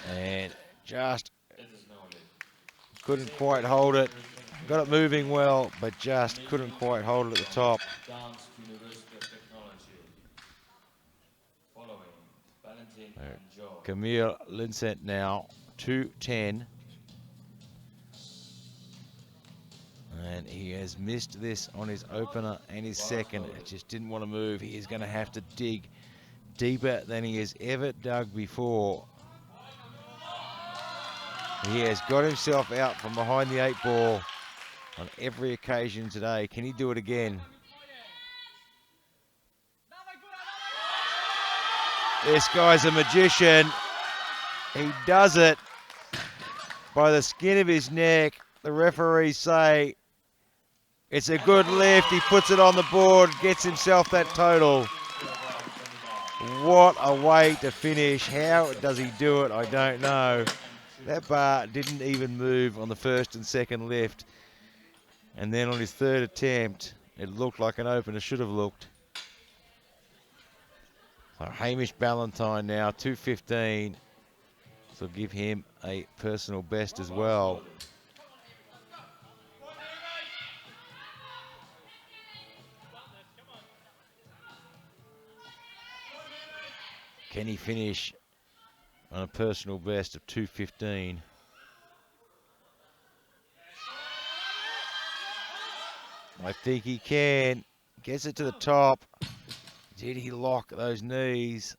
And just It is no lead. couldn't quite hold it. Got it moving well, but just couldn't quite hold it at the top. Dansk University of Technology. Following Valentin and Joe. Camille Lincent now, 210. And he has missed this on his opener and his second. It just didn't want to move. He is going to have to dig deeper than he has ever dug before. He has got himself out from behind the 8 ball on every occasion today. Can he do it again? This guy's a magician. He does it by the skin of his neck. The referees say it's a good lift. He puts it on the board, gets himself that total. What a way to finish. How does he do it? I don't know. That bar didn't even move on the first and second lift. And then on his third attempt, it looked like an opener should have looked. So Hamish Ballantyne now, 215. So give him a personal best as well. Can he finish on a personal best of 215? I think he can. Gets it to the top. Did he lock those knees?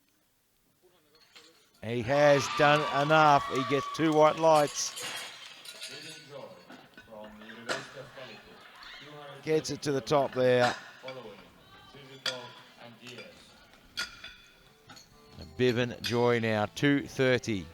He has done enough. He gets 2 white lights. Joe from the University of Calicut. Gets it to the top there. Following Physical and Diaz. Biven Joy now, 230.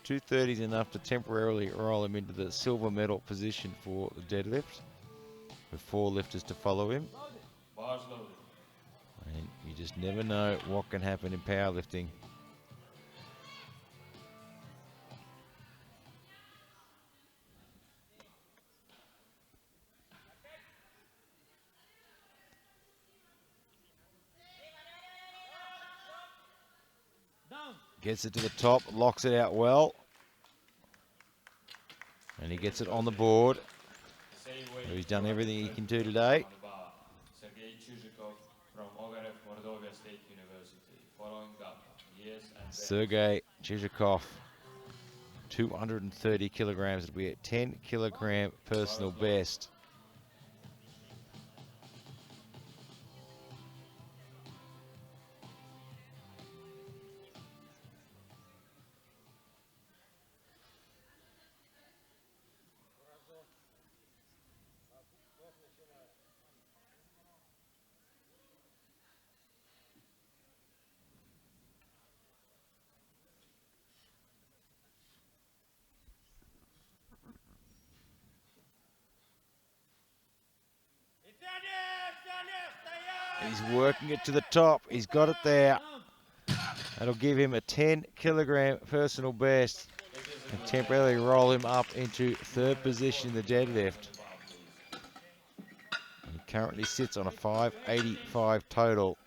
230 is enough to temporarily roll him into the silver medal position for the deadlift, with 4 lifters to follow him. Bars loaded. And you just never know what can happen in powerlifting. Down. Gets it to the top, locks it out well. And he gets it on the board. Same way. So he's done everything he can do today. On the bar. Sergei Chuzhikov from Ogarev Mordovia State University. Following up years and Sergei Chizhikov, 230 kilograms. It'll be a 10 kilogram personal best. He's working it to the top. He's got it there. That'll give him a 10 kilogram personal best and temporarily roll him up into 3rd position in the deadlift. He currently sits on a 585 total.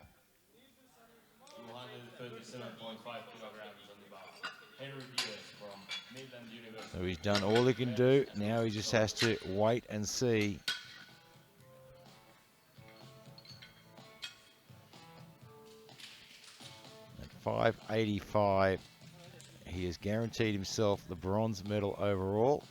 237.5 kilograms on the bar. Henry Diaz from Midland University. So he's done all he can do. Now he just has to wait and see. At 585, he has guaranteed himself the bronze medal overall.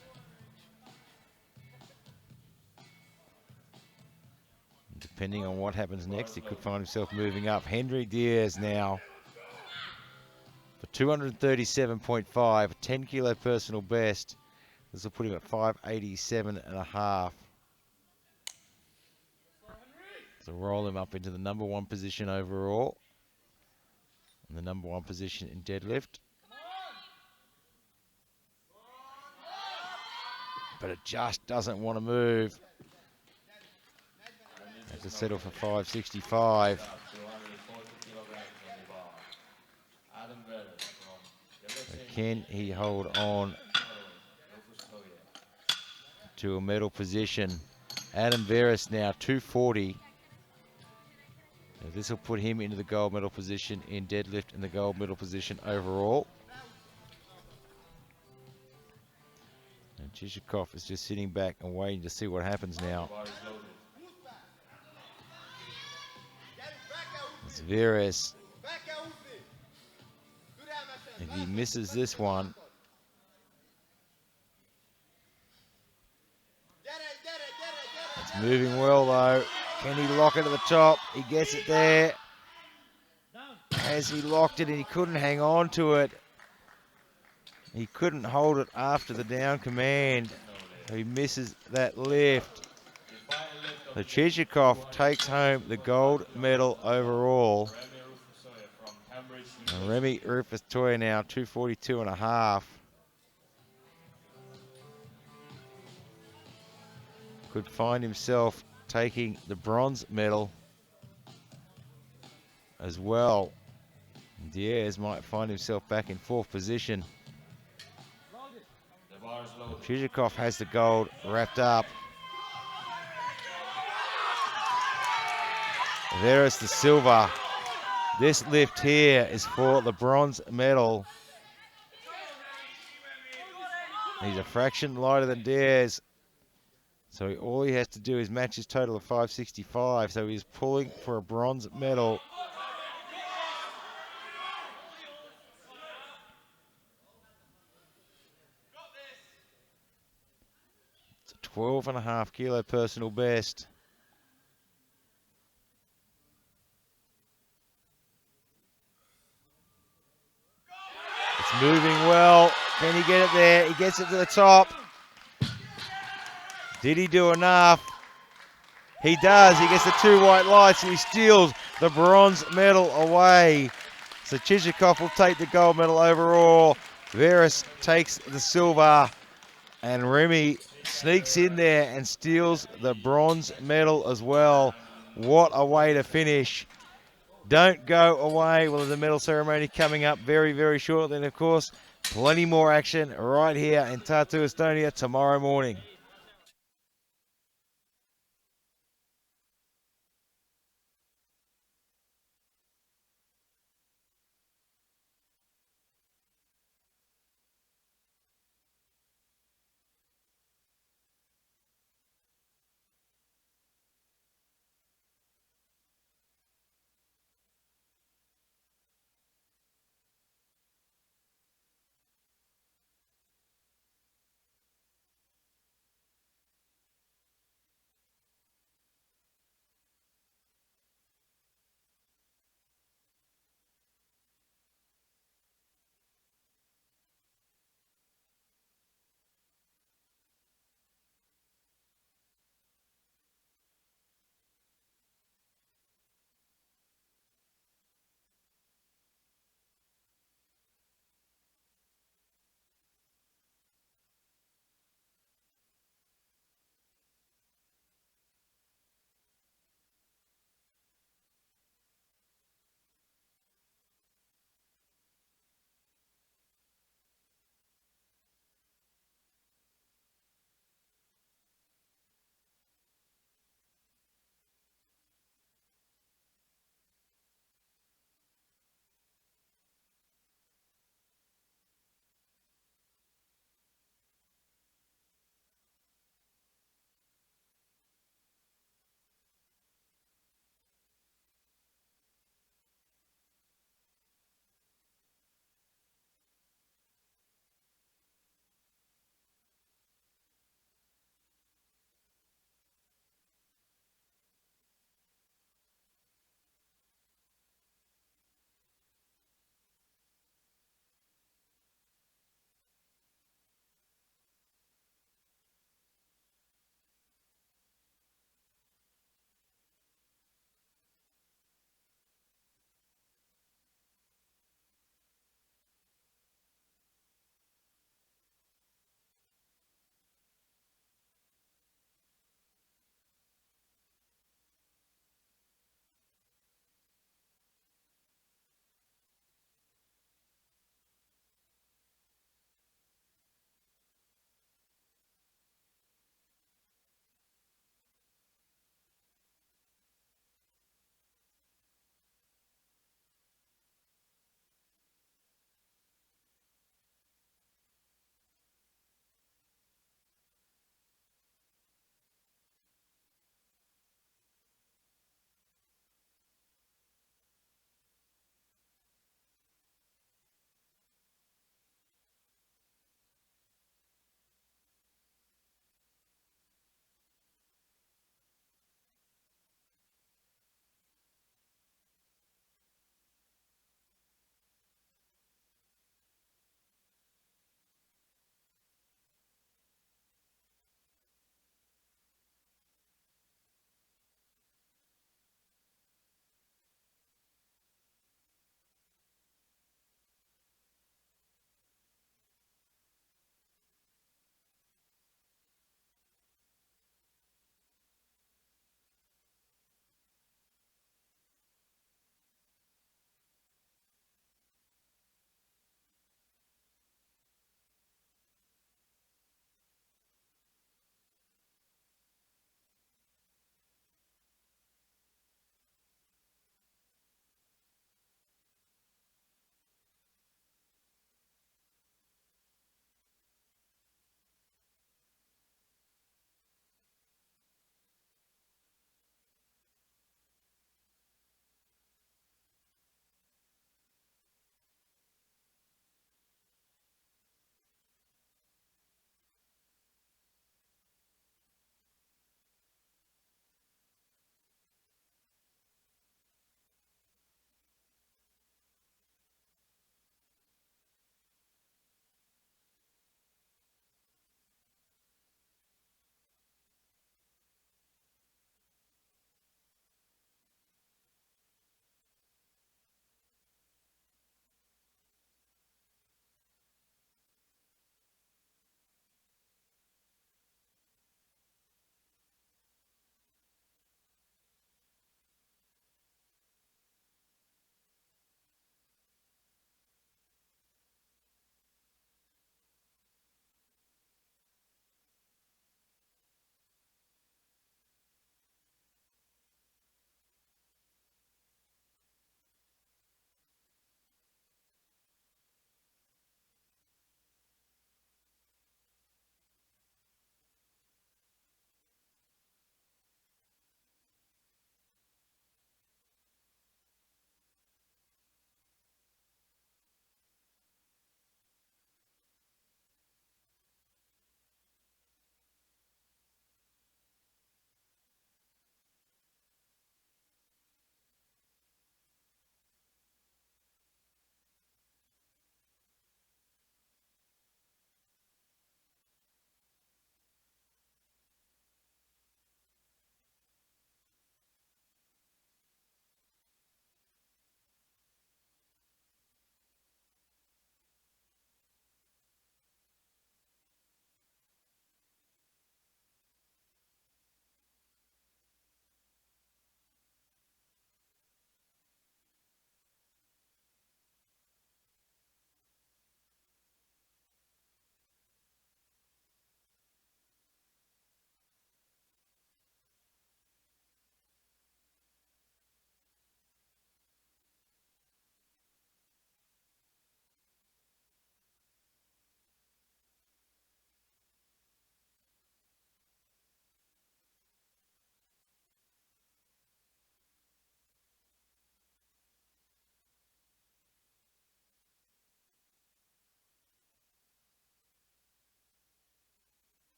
Depending on what happens next, he could find himself moving up. Henry Diaz now for 237.5, 10 kilo personal best. This will put him at 587.5. So roll him up into the number 1 position overall. And the number 1 position in deadlift. But it just doesn't want to move. Has to settle for 565. 240 kilograms on the bar. Adam Veres from So can he hold on to a medal position? Adam Veres now 240. Now this will put him into the gold medal position in deadlift and the gold medal position overall. And Chizhikov is just sitting back and waiting to see what happens now. bar is loaded. It's Veres. If he misses this one, it's moving well though. Can he lock it at the top? He gets it there. As he locked it and he couldn't hang on to it. He couldn't hold it after the down command. So he misses that lift. So Chizhikov takes home the gold medal overall. And Remy Rufus-Toya now 242.5. Could find himself taking the bronze medal as well. Diaz might find himself back in 4th position. The bar is loaded. Chizhikov has the gold wrapped up. There is the silver. This lift here is for the bronze medal. He's a fraction lighter than Diaz. So all he has to do is match his total of 565. So he's pulling for a bronze medal. It's a 12.5 kilo personal best. It's moving well. Can he get it there? He gets it to the top. Did he do enough? He does. He gets the 2 white lights and he steals the bronze medal away. So Chizhikov will take the gold medal overall. Veris takes the silver, and Remy sneaks in there and steals the bronze medal as well. What a way to finish. Don't go away. Well, the medal ceremony coming up very, very shortly. And of course, plenty more action right here in Tartu, Estonia tomorrow morning.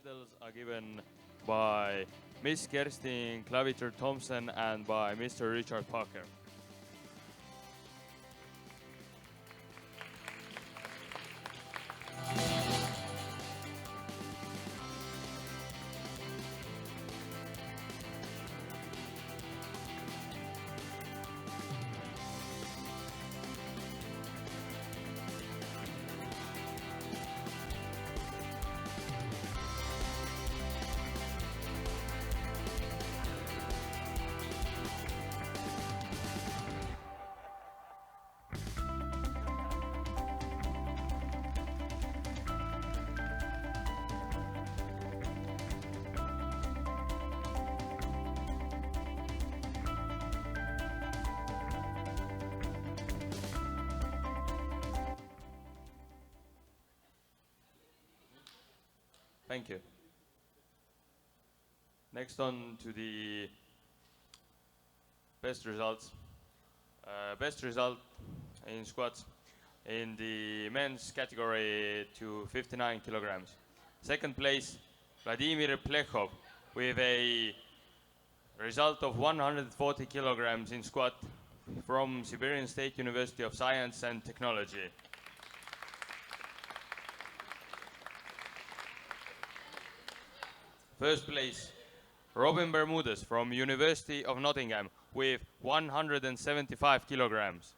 medals are given by Miss Kerstin Claviter Thompson and by Mr. Richard Parker. Thank you. Next on to the best results. Best result in squats in the men's category to 59 kilograms. Second place, Vladimir Plechov with a result of 140 kilograms in squat from Siberian State University of Science and Technology. First place, Robin Bermudez from University of Nottingham with 175 kilograms.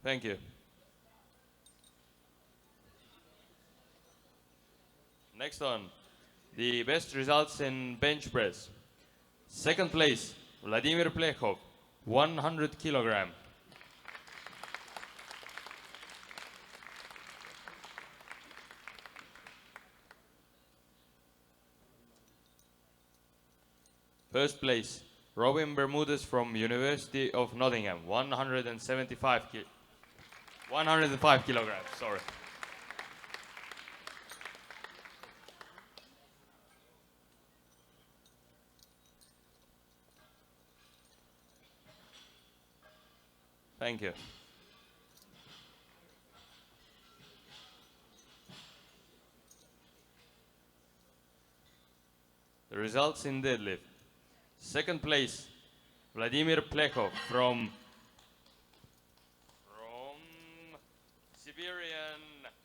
Thank you. Next on, the best results in bench press. Second place, Vladimir Plechov, 100 kilogram. First place, Robin Bermudez from University of Nottingham, 105 kilograms, sorry. Thank you. The results in deadlift. Second place, Vladimir Plechov from Siberian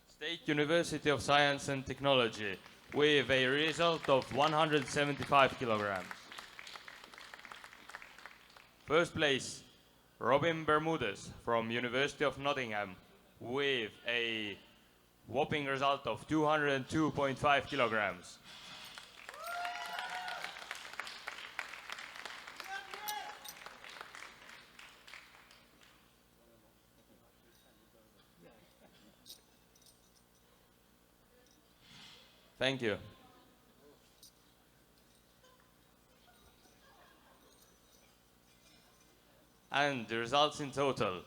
State University of Science and Technology with a result of 175 kilograms. First place, Robin Bermudez from University of Nottingham with a whopping result of 202.5 kilograms. Thank you. And the results in total.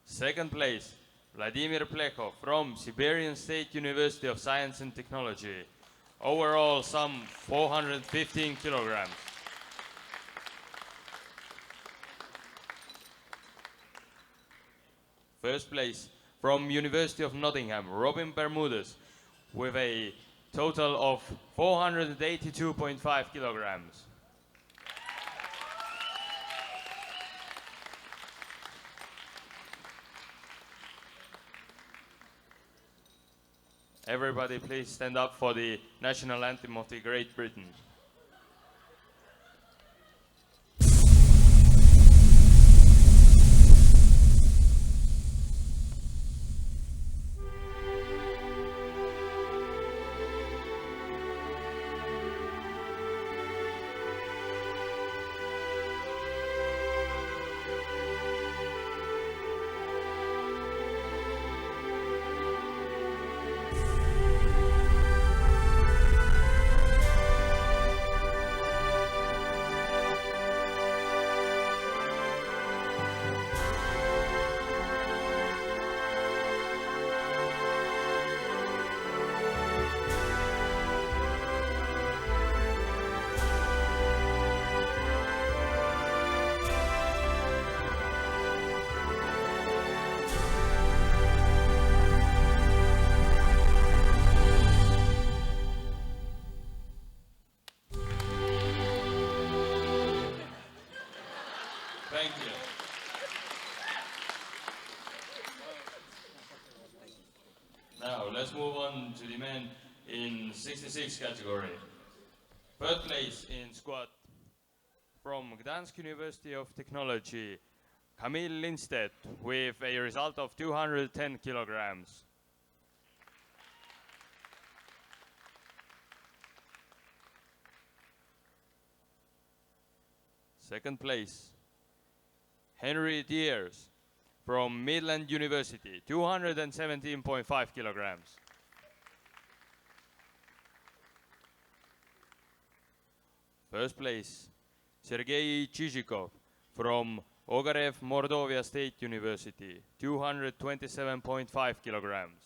Second place, Vladimir Plechov from Siberian State University of Science and Technology. Overall, some 415 kilograms. First place, from University of Nottingham, Robin Bermudez, with a total of 482.5 kilograms. Everybody please stand up for the national anthem of the Great Britain. Thank you. Now let's move on to the men in 66 category. Third place in squat from Gdansk University of Technology, Camille Lindstedt with a result of 210 kilograms. Second place, Henry Diers from Midland University, 217.5 kilograms. First place, Sergei Chizhikov from Ogarev Mordovia State University, 227.5 kilograms.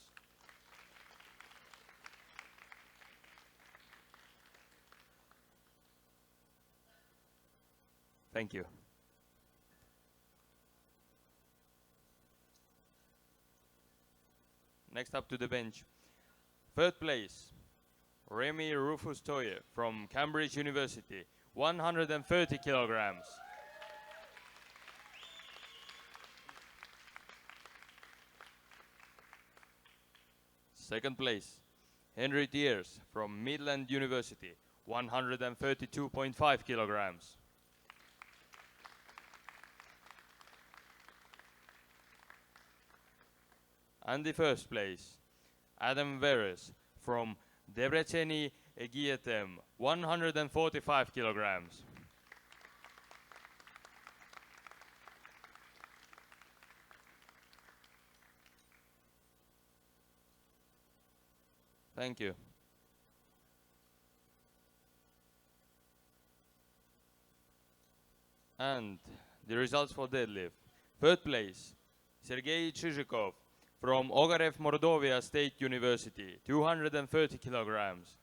Thank you. Next up to the bench. Third place, Remy Rufus Toye from Cambridge University, 130 kilograms. Second place, Henry Diers from Midland University, 132.5 kilograms. And the first place, Adam Veres from Debreceni Egietem, 145 kilograms. Thank you. And the results for deadlift. Third place, Sergei Chizhikov from Ogarev Mordovia State University, 230 kilograms.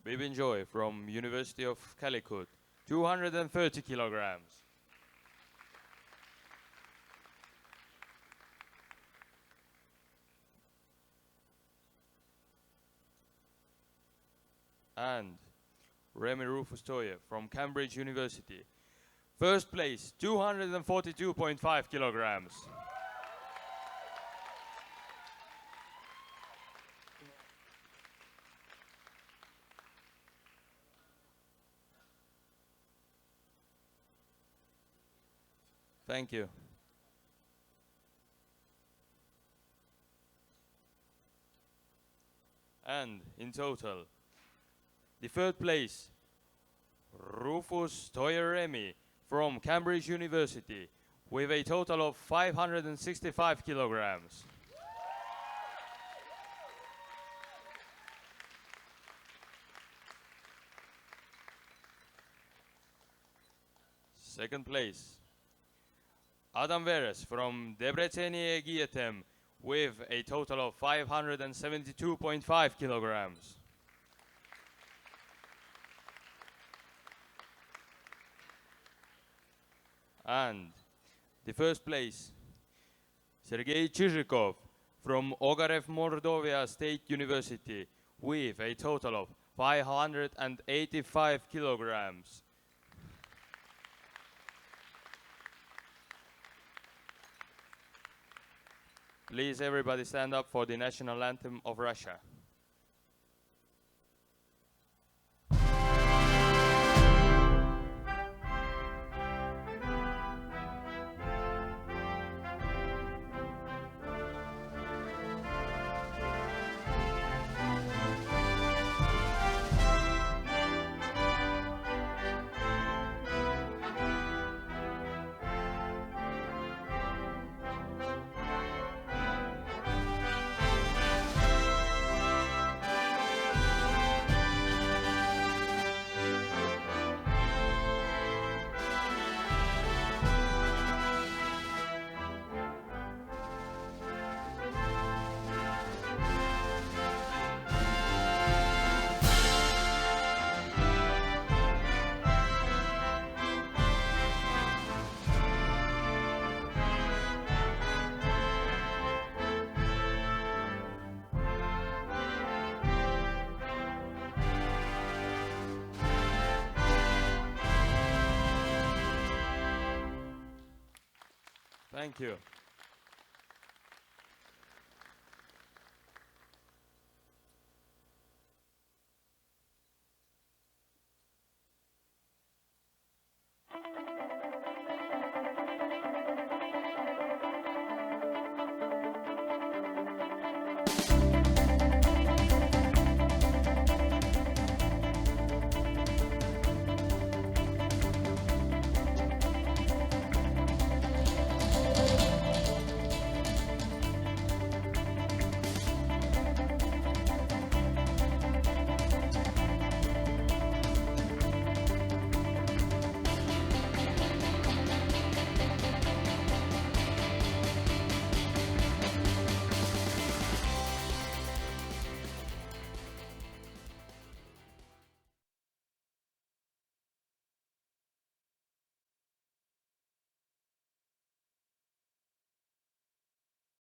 Bibin Joy from University of Calicut, 230 kilograms. And Remy Rufus Toye from Cambridge University. First place, 242.5 kilograms. Thank you. And in total, the third place, Rufus Toyer-Remy from Cambridge University with a total of 565 kilograms. Second place, Adam Veres from Debreceni Egietem with a total of 572.5 kilograms. And the first place, Sergei Chizhikov from Ogarev Mordovia State University with a total of 585 kilograms. Please everybody stand up for the national anthem of Russia. Thank you.